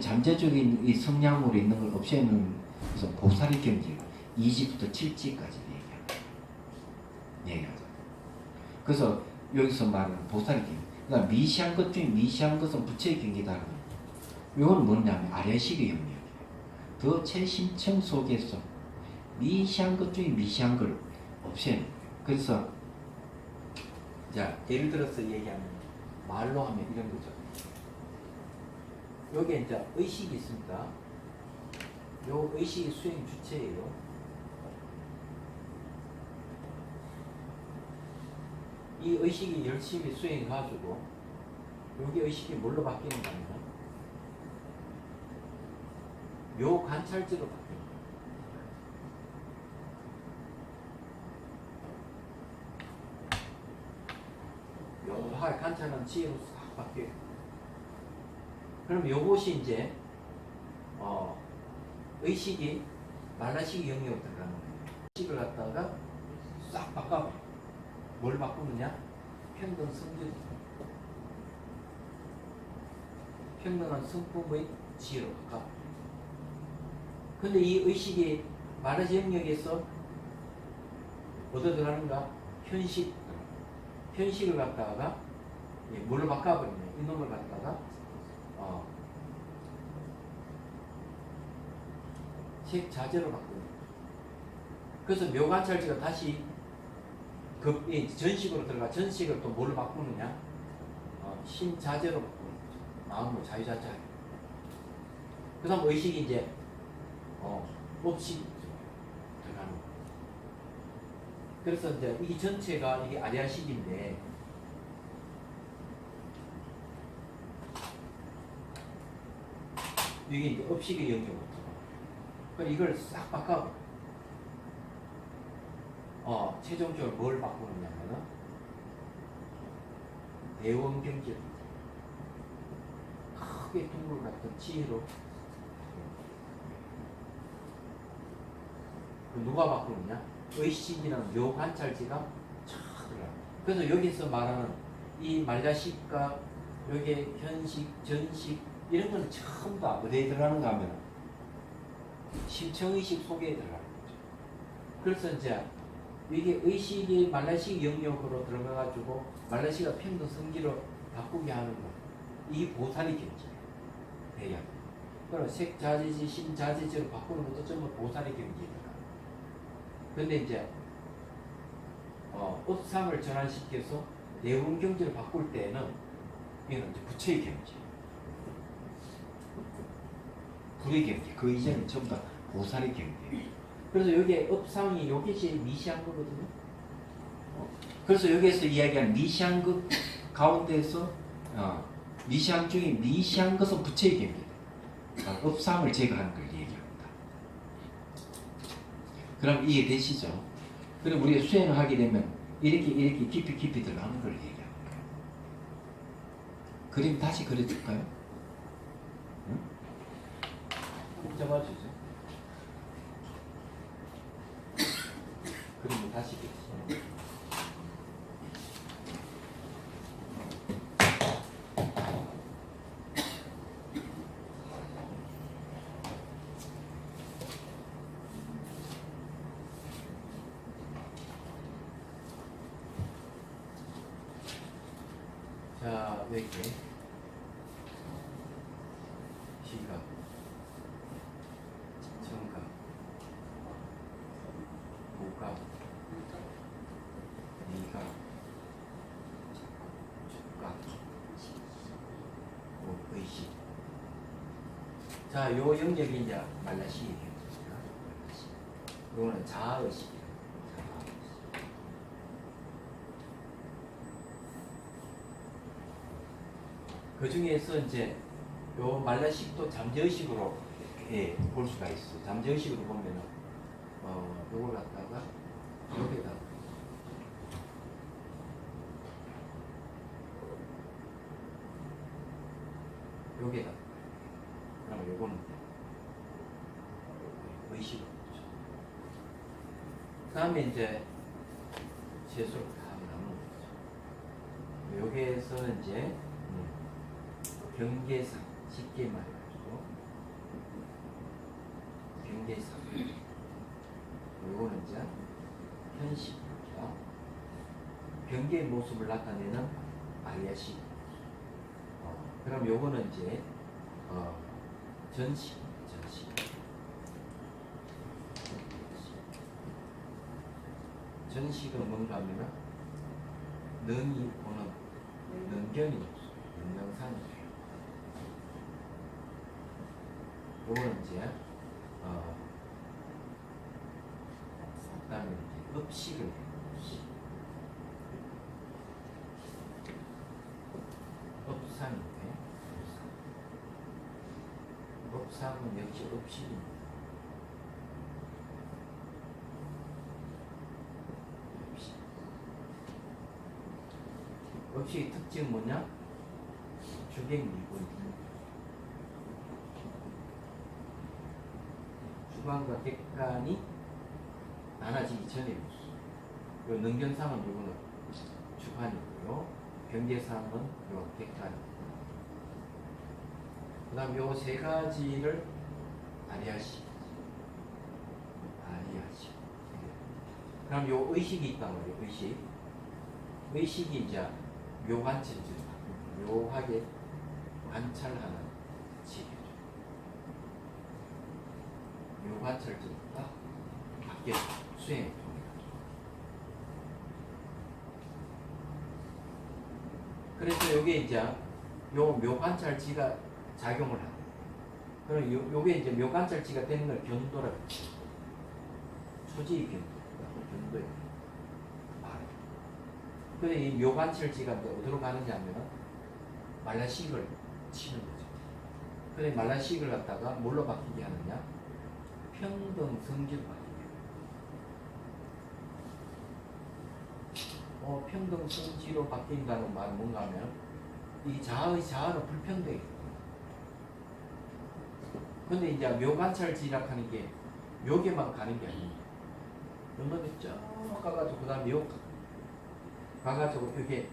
잠재적인 이 성향으로 있는 걸 없애는 그래서 보살의 경지가 2지부터 7지까지 얘기하죠. 그래서 여기서 말하는 보살의 경지. 그러니까 미시한 것 중에 미시한 것은 부처의 경지다. 이건 뭐냐면 아리아식의 영역이에요. 더 최심층 속에서 미시한 것 중에 미시한 걸 없애는 거예요. 그래서 자, 예를 들어서 얘기하면 말로 하면 이런 거죠. 여기에 이제 의식이 있습니다. 요 의식이 수행 주체예요. 이 의식이 열심히 수행해가지고 여기 의식이 뭘로 바뀌는가 하면 요 관찰지로 바뀝니다. 묘하게 관찰하는 지혜로 싹 바뀌어요. 그럼 요것이 이제 의식이 말라식의 영역으로 들어가는 거예요. 의식을 갖다가 싹 바꿔. 뭘 바꾸느냐? 평등 성질. 평등한 성품의 지혜로 바꿔. 근데 이 의식이 말라식 영역에서 어디로 들어가는가? 현식. 현식을 갖다가 뭘로 바꿔버리냐? 이놈을 갖다가 색자재로 바꾸는. 그래서 묘관찰지가 다시 전식으로 들어가. 전식을 또 뭘로 바꾸느냐? 신자재로 바꾸는 거죠. 마음으로 자유자재. 그 다음 의식이 이제 업식이 들어가는 거예요. 그래서 이제 이 전체가 이게 아리아식인데 이게 이제 업식의 영역으로 이걸 싹 바꿔. 최종적으로 뭘 바꾸느냐면은 대원경지를 크게 둥글 같은 지혜로. 누가 바꾸느냐? 의식이라는 묘관찰지가 촥 들어가요. 그래서 여기서 말하는 이 말자식과 여기에 현식, 전식 이런 건 전부 다 어디에 들어가는가 하면 심층의식 속에 들어가는 거죠. 그래서 이제 이게 의식이 말라식 영역으로 들어가가지고 말라식과 평등 성질로 바꾸게 하는 거. 이 보살의 경지예요. 대양. 그럼 색자재지, 심자재지로 바꾸는 것도 전부 보살의 경지입니다. 근데 이제 업상을 전환시켜서 내원 경지를 바꿀 때는 이거는 이제 부처의 경지. 불의 경지. 그 이전은 전부 다 보살의 경지. 그래서 여기에 업상이 요게 제일 미시한 거거든요. 그래서 여기에서 이야기하는 미시한 것 가운데서 미시한 중에 미시한 것은 부처의 경지다. 업상을 제거하는 걸 얘기합니다. 그럼 이해되시죠? 그럼 우리가 수행을 하게 되면 이렇게 깊이 들어가는 걸 얘기합니다. 그림 다시 그려줄까요? 응? 꼭 잡아주죠. 그림을 다시 그려주세요. 자, 외계 시각 청각 보각 미각触각 의식. 자, 요 영역이 이제 말라시이에요. 요거는 자아의식. 그 중에서 이제 요 말라식도 잠재의식으로 볼 수가 있어. 잠재의식으로 보면은 요걸 갖다가 여기다 여기다 그러면 요거는 의식으로 보죠. 그 다음에 이제 재수로 다 나누는 거죠. 여기에서 이제 경계상, 쉽게 말해가지고 경계상 요거는 이제 현식입니다. 경계의 모습을 나타내는 아리아식. 그럼 요거는 이제 전식. 전식은 뭔가 하면은 능이 보는 능견이 없어요. 능명산이에요. 요거는 이제 그다음에 이제 업식을 해요. 업상인데 업상은 역시 업식입니다. 업식의 특징은 뭐냐? 주객미군. 주관과 객관이 나눠지기 전에 요 능견상은 요거는 주관이고요. 경계상은 요 객관입니다. 그 다음 요 세 가지를 아리아식. 그럼 요 의식이 있단 말이에요. 의식이 이제 묘관찰질, 묘하게 관찰하는 식이죠. 묘관찰질과 밖에 수행을 통해. 그래서 요게 이제 요 묘관찰지가 작용을 하고, 그럼 요게 이제 묘관찰지가 되는 걸 견도라고 해요. 초지의 견도예요. 근데 이 묘관찰지가 어디로 가느냐 하면 말라식을 치는 거죠. 근데 말라식을 갖다가 뭘로 바뀌게 하느냐? 평등성지로 바뀌게 해요. 평등성지로 바뀐다는 말은 뭔가 하면 이 자아는 불평등해요. 근데 이제 묘관찰지라 하는 게 묘게만 가는 게 아닙니다. 요놈이 쭉 가가지고 그 다음에 묘 가가지고 이게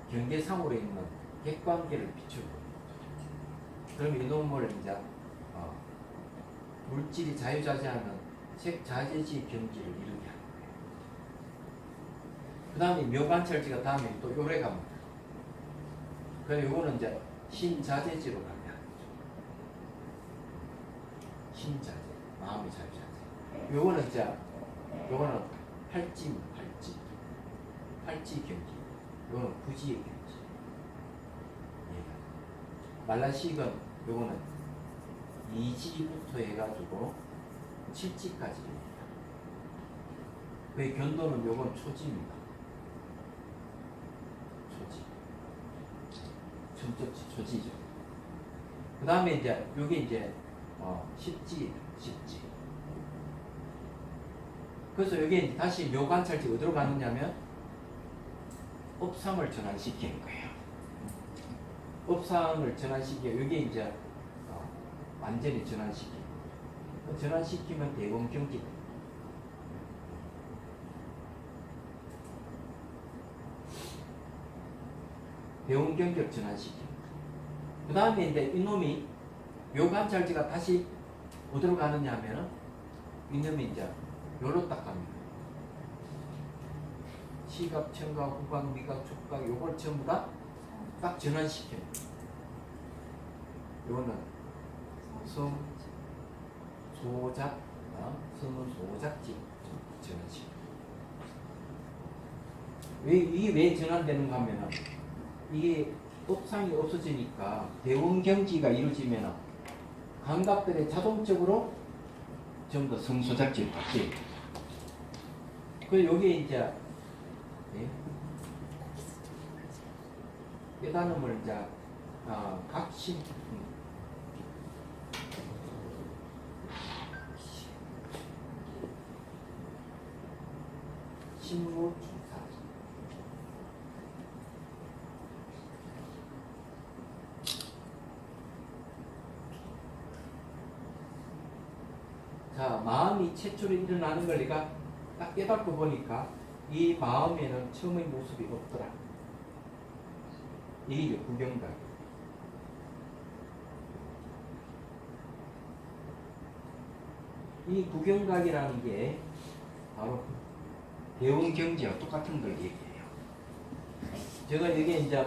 경계상으로 있는 객관계를 비추고, 그럼 이놈을 이제 물질이 자유자재하는 색자재지 경지를 이루게 하는 거예요. 그 다음에 묘관찰지가 다음에 또 요래 갑니다. 그럼 요거는 이제 신자재지로 가게 하는 거죠. 신자재, 마음의 자유자재. 요거는 이제 요거는 팔찌입니다. 팔찌 경지, 이거는 부지의 경지. 말라식은 요거는 2지부터 해가지고 7지까지입니다. 그 견도는 요건 초지입니다. 초지. 전적지 초지죠. 그 다음에 이제 요게 이제 10지. 그래서 여기 이제 다시 묘관찰지 어디로 가느냐면 업상을 전환시키는 거예요. 업상을 전환시키고 여기 이제 완전히 전환시키고 전환시키면 대원경지. 대원경지를 전환시키고 그 다음에 이제 이놈이 묘관찰지가 다시 어디로 가느냐 하면은 이놈이 이제 요로 딱 갑니다. 시각, 청각, 후각, 미각, 촉각 요걸 전부 다 딱 전환시켜요. 요거는 성, 소작, 성은 소작지 전환시켜. 이게 왜 전환되는가 하면은 이게 업상이 없어지니까 대원경지가 이루어지면은 감각들이 자동적으로 전부 다 성소작지로 바뀌어요. 그리고 여기에 이제 깨달음을 이제 각신 신무 중사 자 마음이 최초로 일어나는 걸 내가 딱 깨닫고 보니까 이 마음에는 처음의 모습이 없더라. 이게 구경각. 이 구경각이라는 게 바로 대원경지와 똑같은 걸 얘기해요. 제가 여기 이제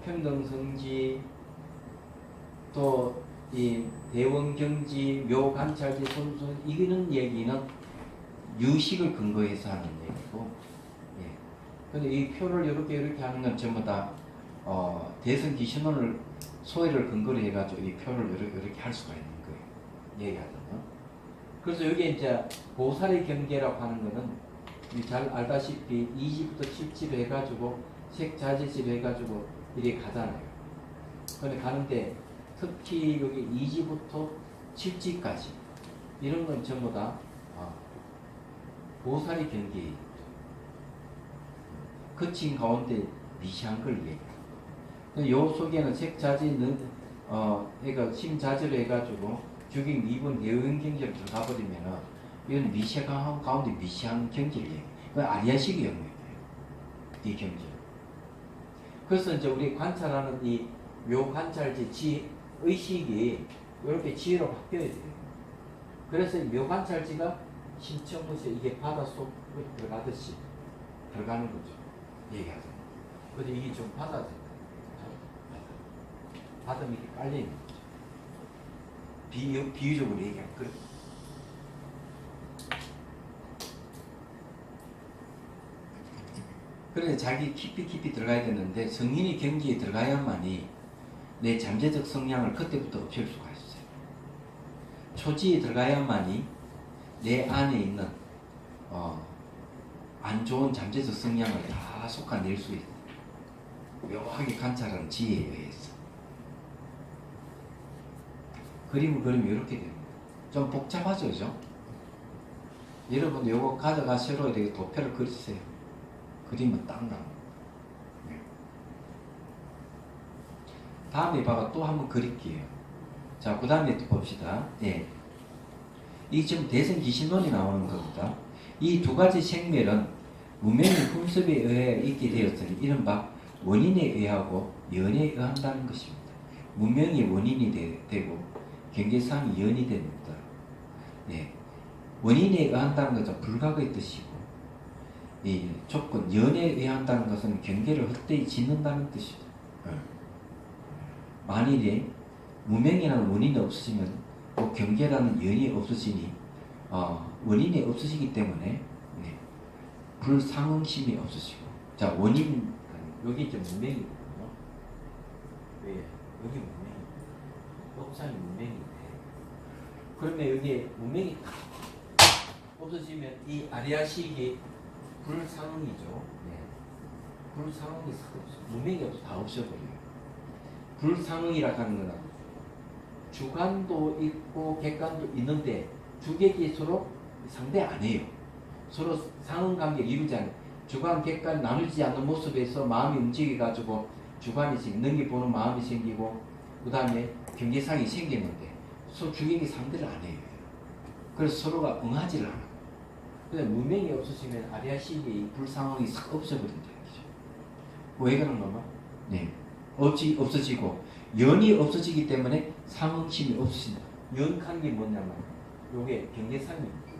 평등성지 또 이 대원경지, 묘관찰지, 손손 이런 얘기는 유식을 근거해서 하는 얘기고, 예. 근데 이 표를 이렇게 하는 건 전부 다 대성기 신원을 소외를 근거로 해가지고 이 표를 이렇게 할 수가 있는 거예요. 얘기하잖아요. 그래서 여기 이제 보살의 경계라고 하는 거는 잘 알다시피 2지부터 7지로 해가지고 색자재지로 해가지고 이렇게 가잖아요. 근데 가는데 특히 여기 2지부터 7지까지 이런 건 전부 다 보살의 경계에 거친 가운데 미시한 걸 얘기해요. 요 속에는 색자지는 그러니까 심자지로 해가지고 주경 미분 대응경지를 들어가 버리면은 이건 미시한 가운데 미시한 경지를 얘기해요. 그건 아리아식의 영역이에요. 이 경지. 그래서 이제 우리 관찰하는 이 묘관찰지 지 의식이 이렇게 지혜로 바뀌어야 돼요. 그래서 이 묘관찰지가 신청부터 이게 바닷속으로 들어가듯이 들어가는 거죠. 얘기하죠. 근데 이게 좀 바다죠. 바다면 이렇게 깔려있는 거죠. 비유적으로 얘기할 거예요. 그래서 자기 깊이 들어가야 되는데 성인의 경지에 들어가야만이 내 잠재적 성향을 그때부터 없앨 수가 있어요. 초지에 들어가야만이 내 안에 있는 안 좋은 잠재적 성향을 다 솎아낼 수 있어요. 묘하게 관찰하는 지혜에 의해서. 그림을 그리면 이렇게 됩니다. 좀 복잡하죠, 그죠? 여러분 요거 가져가셔로 이렇게 도표를 그리세요. 그림은 딱 나옵니다. 네. 다음에 봐봐 또 한번 그릴게요. 자, 그 다음에 또 봅시다. 네. 이 지금 대성기신론이 나오는 겁니다. 이 두 가지 생멸은 문명의 풍습에 의해 있게 되었으니 이른바 원인에 의하고 연에 의한다는 것입니다. 문명이 원인이 되고 경계상이 연이 됩니다. 네. 원인에 의한다는 것은 불가의 뜻이고 이 조건 연에 의한다는 것은 경계를 헛되이 짓는다는 뜻이죠. 만일에 무명이라는 원인이 없으시면 또 경계라는 연이 없으시니 원인이 없으시기 때문에 네, 불상응심이 없으시고 자 원인 여기 이제 무명이거든요. 왜 여기 문명이 업장이 문명인데 그러면 여기에 문명이 딱 없어지면 이 아리아식이 불상응이죠. 네. 불상응이 없어. 문명이 없어 다 없어버려요. 불상응이라 하는 거는 주관도 있고 객관도 있는데 두 개가 서로 상대 안 해요. 서로 상응 관계를 이루지 않아요. 주관, 객관 나누지 않는 모습에서 마음이 움직여가지고 주관이 넘겨보는 마음이 생기고 그 다음에 경계상이 생기는데 서로 주객이 상대를 안 해요. 그래서 서로가 응하지를 않아요. 그래서 문명이 없어지면 아리아식의 불상응이 싹 없어버린다. 왜 그런 거면? 네. 없어지고 연이 없어지기 때문에 상응심이 없어진다. 연한 게 뭐냐면 요게 경계상입니다.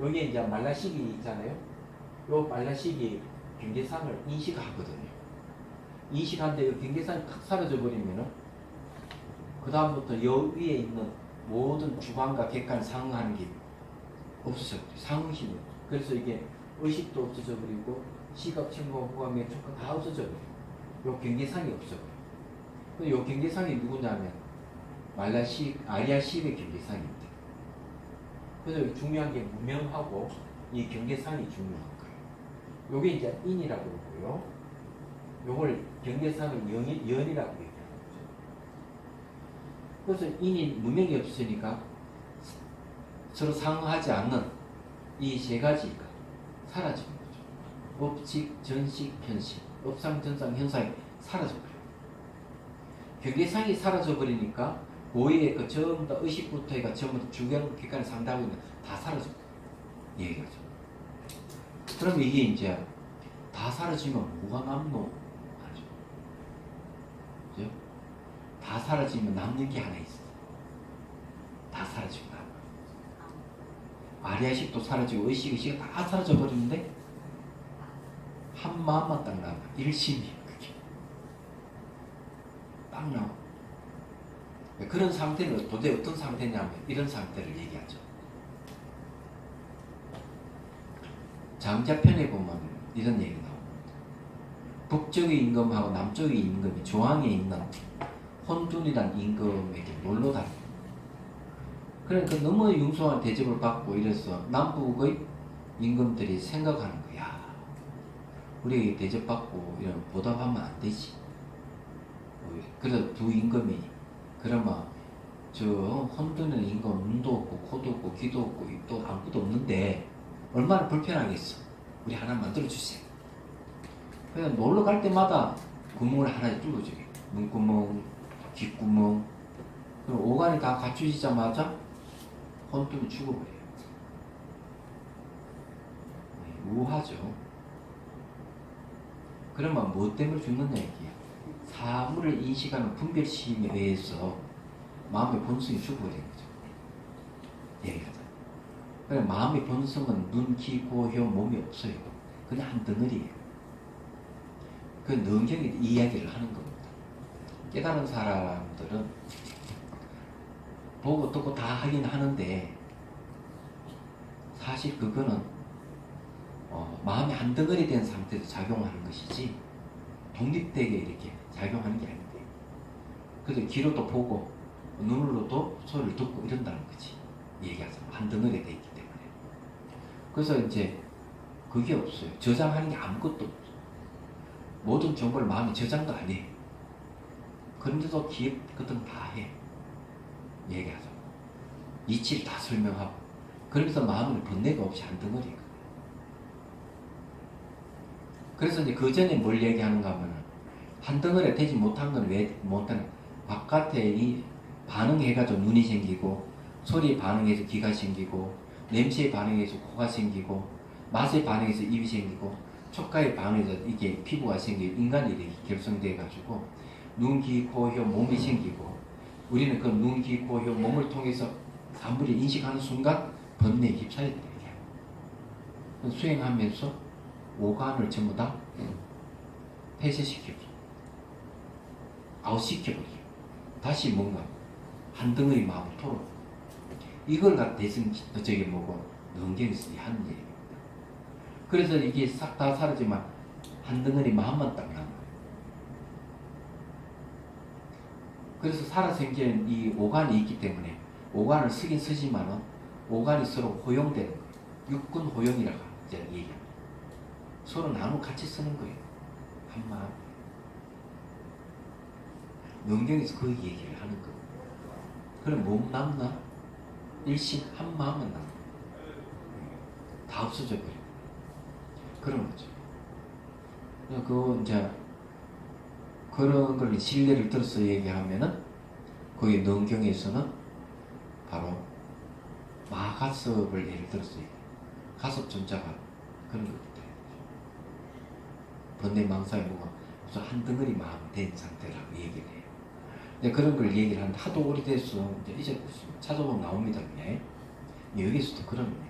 여기에 이제 말라식이 있잖아요. 요 말라식이 경계상을 인식하거든요. 인식하는데 요 경계상이 탁 사라져 버리면은 그 다음부터 여 위에 있는 모든 주관과 객관을 상응하는 게 없어져 버려요. 상응심이 없어요. 그래서 이게 의식도 없어져 버리고 시각, 청각, 후각, 매, 촉각 다 없어져 버려요. 요 경계상이 없어 버려요. 요 경계상이 누구냐면 아리아식의 경계상입니다. 그래서 중요한 게 무명하고 이 경계상이 중요한 거예요. 요게 이제 인이라고 그러고요. 요걸 경계상을 연이라고 얘기하는 거죠. 그래서 인이 무명이 없으니까 서로 상응하지 않는 이 세 가지가 사라지는 거죠. 업식, 전식, 현식, 업상, 전상, 현상이 사라져버려요. 경계상이 사라져버리니까 고의의 그 전부 다 의식부터 해가 전부 다 주경, 객관을 상대하고 있는 다 사라져요. 얘기하죠. 그럼 이게 이제 다 사라지면 뭐가 남노? 하죠. 그죠? 다 사라지면 남는 게 하나 있어. 다 사라지고 남아. 아리아식도 사라지고 의식이 다 사라져 버리는데 한 마음만 딱 남아. 일심이 그게 딱 나와. 그런 상태는 도대체 어떤 상태냐면 이런 상태를 얘기하죠. 장자편에 보면 이런 얘기 나옵니다. 북쪽의 임금하고 남쪽의 임금이 중앙에 있는 혼돈이란 임금에게 놀러 다닙니다. 그러니까 너무 융숭한 대접을 받고 이래서 남북의 임금들이 생각하는 거야. 우리에게 대접받고 이런 보답하면 안 되지. 그래서 두 임금이 그러면 저 혼돈이라는 임금 눈도 없고 코도 없고 귀도 없고 입도 아무것도 없는데 얼마나 불편하겠어. 우리 하나 만들어주세요. 그냥 놀러 갈 때마다 구멍을 하나 뚫어줘요. 눈구멍, 귓구멍. 그럼 오간이 다 갖추지자마자 혼돈이 죽어버려요. 우하죠. 그러면 뭐 때문에 죽느냐 얘기야. 사물을 인식하는 분별심에 의해서 마음의 본성이 죽어버리는 거죠. 얘기하자. 그래 마음의 본성은 눈, 귀, 고, 혀, 몸이 없어요. 그냥 한 덩어리예요. 그 능경이 이야기를 하는 겁니다. 깨달은 사람들은 보고 듣고 다 하긴 하는데 사실 그거는 마음이 한 덩어리 된 상태에서 작용하는 것이지 독립되게 이렇게 작용하는 게 아닌데 그래서 귀로도 보고 눈으로도 소리를 듣고 이런다는 거지. 얘기하자면 한 덩어리 돼 있기 때문에. 그래서 이제 그게 없어요. 저장하는 게 아무것도 없어요. 모든 정보를 마음에 저장도 안 해. 그런데도 기획 같은 거 다 해. 얘기하자면 이치를 다 설명하고 그러면서 마음을 번뇌가 없이 한 덩어리거든요. 그래서 이제 그 전에 뭘 얘기하는가 하면은 한 덩어리가 되지 못한 건 왜 못하는 바깥에 이 반응해가지고 눈이 생기고 소리에 반응해서 귀가 생기고 냄새에 반응해서 코가 생기고 맛에 반응해서 입이 생기고 촉감에 반응해서 이게 피부가 생기고 인간이 이렇게 결성돼가지고 눈, 귀, 코, 혀, 몸이 생기고 우리는 그 눈, 귀, 코, 혀, 몸을 통해서 사물을 인식하는 순간 번뇌에 휩싸이게 돼요. 수행하면서 오간을 전부 다 폐쇄시켜버려. 아웃시켜버려. 다시 뭔가 한 덩어리 마음을 털어. 이걸 갖다 대승 저기 뭐고 능경에서 하는 얘기입니다. 그래서 이게 싹 다 사라지만 한 덩어리 마음만 딱 남아요. 그래서 살아생기는 이 오간이 있기 때문에 오간을 쓰긴 쓰지만은 오간이 서로 호용되는 거예요. 육군 호용이라고 이제 얘기합니다. 서로 나누고 같이 쓰는 거예요. 한마음. 명경에서 그 얘기를 하는 거예요. 그럼 뭐 남나? 일심 한 마음은 남아. 다 없어져 버려. 그런 거죠. 그 이제 그런 걸 신뢰를 들어서 얘기하면은 거기 능경에서는 바로 마가섭을 예를 들어서 얘기해요. 가섭 존자가 그런 것들. 번뇌 망사에 뭐가 무슨 한 덩어리 마음 된 상태라고 얘기를 해요. 이제 그런 걸 얘기를 하는데 하도 오래돼서 이제 찾아보면 나옵니다. 여기서도 그런 겁니다.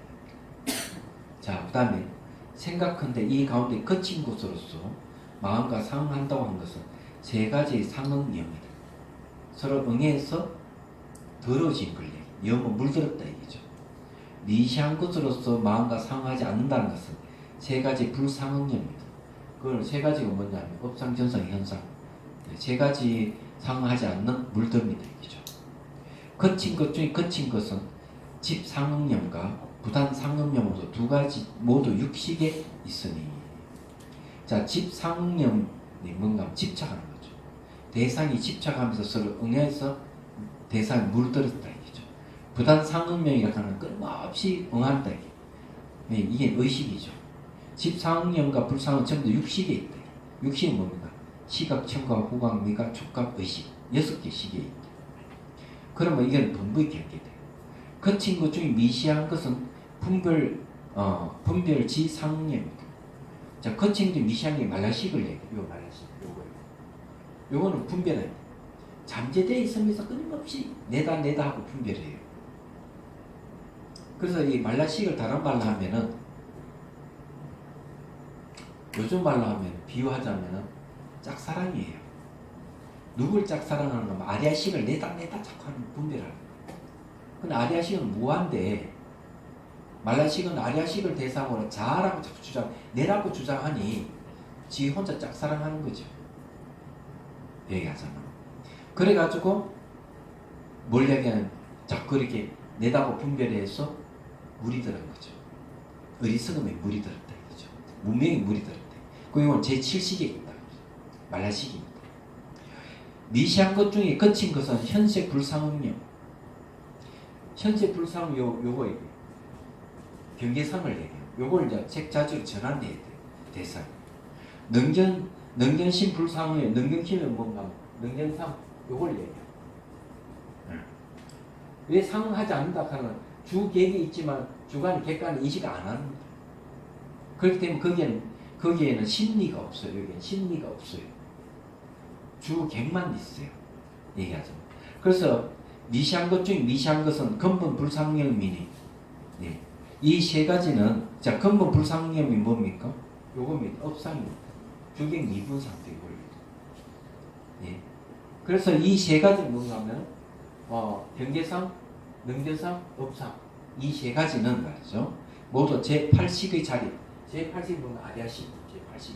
자, 그 다음에 생각한데 이 가운데 거친 곳으로서 마음과 상응한다고 한 것은 세 가지의 상응이입니다. 서로 응해서 더러워진 걸 얘기. 영은 물들었다 얘기죠. 미시한 것으로서 마음과 상응하지 않는다는 것은 세 가지 불상응입니다. 그걸 세 가지가 뭐냐면 업상, 전상, 현상. 세 가지 상응하지 않는 물듭니다 얘기죠. 거친 것 중에 거친 것은 집상응념과 부단상응념으로 두 가지 모두 육식에 있으니. 자, 집상응념이 뭔가 집착하는 거죠. 대상이 집착하면서 서로 응해서 대상이 물들었다 얘기죠. 부단상응념이라고 하는 끊임없이 응한다 얘기. 이게 의식이죠. 집상응념과 불상은 전부 육식에 있다. 육식은 뭡니까? 시각, 청각, 후각, 미각, 촉각, 의식 6개 식에 있다. 그러면 이건 분부의 경계돼요. 거친 것 중에 미시한 것은 분별지상응념입니다. 자, 거친 게 미시한 게 말라식을 얘기해요. 요 말라식, 요거는 분별은 잠재되어 있으면서 끊임없이 내다 하고 분별해요. 그래서 이 말라식을 다른 말로 하면은, 요즘 말로 하면 비유하자면은 짝사랑이에요. 누굴 짝사랑하는 거면 아리아식을 내다 자꾸 하는 분별하는 거예요. 근데 아리아식은 무한데 말라식은 아리아식을 대상으로 자라고 자꾸 내라고 주장하니 지 혼자 짝사랑하는 거죠. 얘기하잖아. 그래가지고 뭘 얘기하는 자꾸 이렇게 내다고 분별해서 물이 들은 거죠. 어리석음에 물이 들었다 이거죠. 문명이 물이 들었다. 그 이건 제7식에 있다. 말라식입니다. 미시한 것 중에 거친 것은 현세 불상응념. 현세 불상은 요거 경계상을 얘기해요. 요걸 이제 책 자주 전환해야 돼요. 대상. 능견심 불상의 능견심은 뭔가 능견상 요걸 얘기해요. 왜 상응하지 않는다 하는 주객이 있지만 주관이 객관을 인식 안 합니다. 그렇기 때문에 거기에는 심리가 없어요. 여기는 심리가 없어요. 주객만 있어요. 얘기하죠. 그래서 미시한 것 중에 미시한 것은 근본 불상념이니, 네. 이 세 가지는, 자, 근본 불상념이 뭡니까? 요겁니다. 업상입니다. 주객 미분 상태 원리죠. 네. 그래서 이 세 가지는 뭔가 하면, 경계상, 능계상, 업상. 이 세 가지는 말이죠. 모두 제8식의 자리. 제8식은 뭔가 아리아식. 제8식.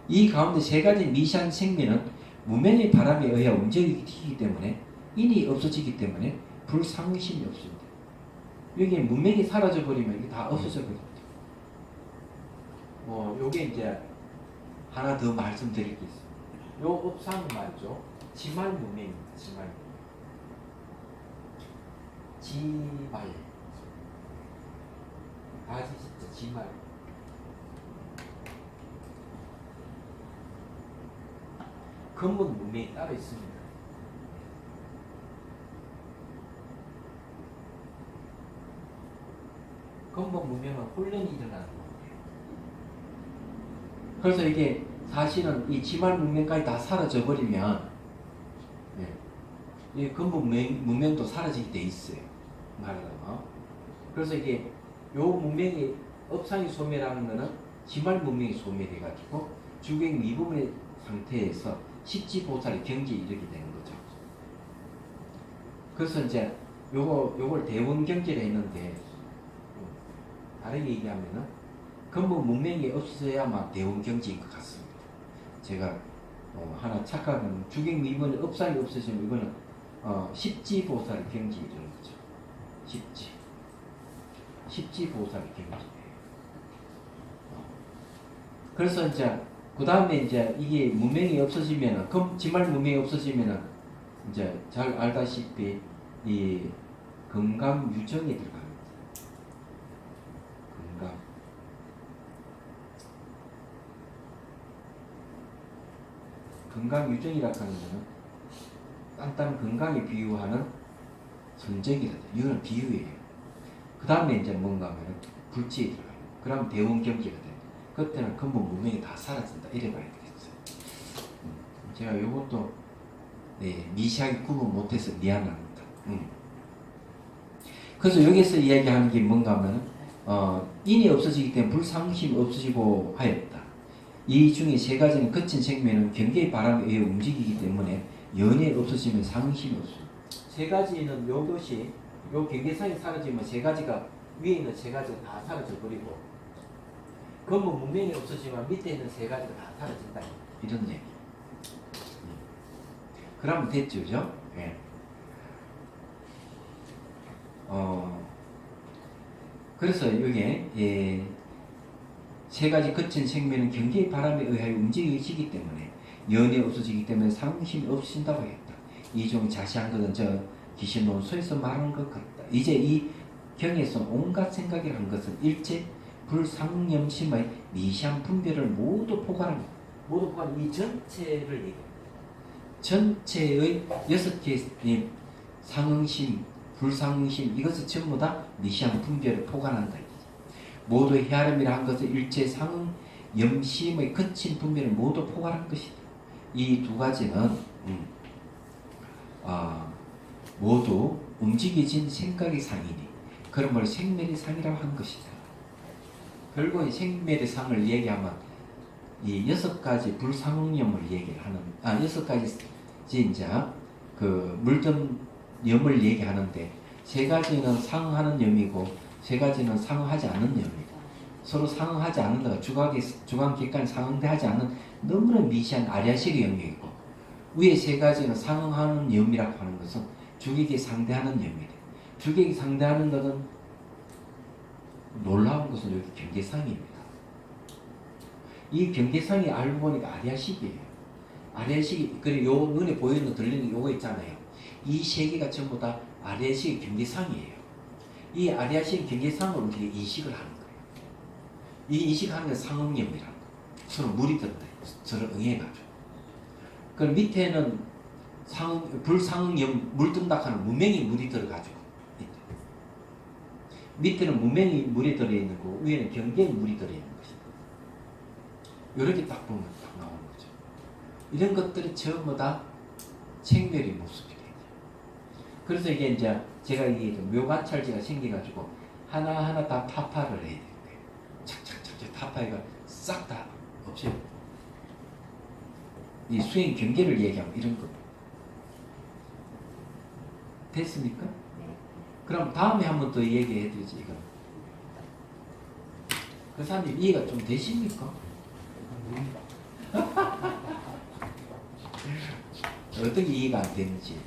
이 가운데 세 가지 미시한 생리는 무면의 바람에 의해 움직이기 때문에 인이 없어지기 때문에 불상심이 없습니다. 여기 문명이 사라져 버리면 이게 다 없어져 버립니다. 요게 이제 하나 더 말씀드릴 게 있습니다. 요 업상 말이죠. 지말 문명입니다. 지말. 가지 진짜 지말. 근본 문명이 따로 있습니다. 근본 문명은 혼란이 일어나는 거예요. 그래서 이게 사실은 이 지말 문명까지 다 사라져 버리면, 이 근본 문명도 사라지게 돼 있어요. 말하자면. 그래서 이게 요 문명이 업상이 소멸하는 거는 지말 문명이 소멸해가지고 주객 미분의 상태에서 식지보살의 경지에 이르게 되는 거죠. 그래서 이제 요걸 대원 경지를 했는데, 다르게 얘기하면은 근본 문명이 없어야만 대원 경지인 것 같습니다. 제가 하나 착각은 주객 미분의 업살이 없어지면 이거는 십지보살의 경지 이런 거죠. 십지보살의 경지. 그래서 이제 그 다음에 이제 이게 문명이 없어지면은 지말 문명이 없어지면은 이제 잘 알다시피 이 건강 유정이 들어갑니다. 건강 유정이라고 하는 것은 단단 건강에 비유하는 선정이다. 이거는 비유예요. 그 다음에 이제 뭔가 하면 불지에 들어가요. 그럼 대원 경지가 돼요. 그때는 근본 문명이 다 사라진다. 이래 봐야 되겠어요. 제가 요것도 미시하게 구분 못해서 미안합니다. 그래서 여기서 이야기하는 게 뭔가 하면 인이 없어지기 때문에 불상심 없어지고 하였다. 이 중에 세 가지는 거친 생명은 경계의 바람에 의해 움직이기 때문에 연이 없어지면 상심이 없습니다. 세 가지는 요것이 요 경계상이 사라지면 세 가지가 위에 있는 세 가지가 다 사라져 버리고 근본 문명이 없어지면 밑에 있는 세 가지가 다 사라진다. 이런 얘기. 그러면 됐죠, 그죠? 예. 그래서 이게 세 가지 거친 생명은 경계의 바람에 의하여 움직이시기 때문에 연이 없어지기 때문에 상심이 없으신다고 했다. 이 중 자세한 것은 저 기신론서에서 말하는 것 같다. 이제 이 경에서 온갖 생각이라는 것은 일체 불상념심의 미시한 분별을 모두 포괄합니다. 모두 포괄 이 전체를 얘기합니다. 전체의 6개의 상응심, 불상응심 이것을 전부 다 미시한 분별을 포괄한다. 모두 헤아림이라 한 것은 일체 상응 염심의 거친 분별을 모두 포괄한 것이다. 이 두 가지는 모두 움직여진 생각의 상이니 그러므로 생멸의 상이라고 한 것이다. 결국 이 생멸의 상을 얘기하면 이 6가지 불상응염을 얘기를 하는 6가지 이제 그 물든 염을 얘기하는데 세 가지는 상응하는 염이고 세 가지는 상응하지 않는 염이고 서로 상응하지 않는 데가 주관객관 상응하지 않는 너무나 미시한 아리아식의 영역이고 위에 세 가지는 상응하는 염이라고 하는 것은 주객이 상대하는 염이래. 주객이 상대하는 것은 놀라운 것은 여기 경계상입니다. 이 경계상이 알고 보니까 아리아식이에요. 아리아식이 그리고 요 눈에 보이는 들리는 요거 있잖아요. 이 세 개가 전부 다 아리아식의 경계상이에요. 이 아리아식 경계상을 우리가 인식을 하는 거예요. 이 인식하는 게 상응염이라는 거예요. 서로 물이 들어요. 서로 응해가지고. 그 밑에는 불상응염 물 뜬다 하는 무명이 물이 들어가지고 밑에는 무명이 물이 들어있는 거고 위에는 경계에 물이 들어있는 것이다. 이렇게 딱 보면 딱 나오는 거죠. 이런 것들이 전부 다 생멸의 모습이에요. 그래서 이게 이제 제가 얘기했던 묘관찰지가 생겨가지고 하나하나 다 타파를 해야 되는 거예요. 착착착착 타파해가 싹 다 없애요. 이 수행 경계를 얘기하면 이런 거. 됐습니까? 네. 그럼 다음에 한 번 더 얘기해 드리지, 이거. 그 사람님 이해가 좀 되십니까? 어떻게 이해가 안 되는지.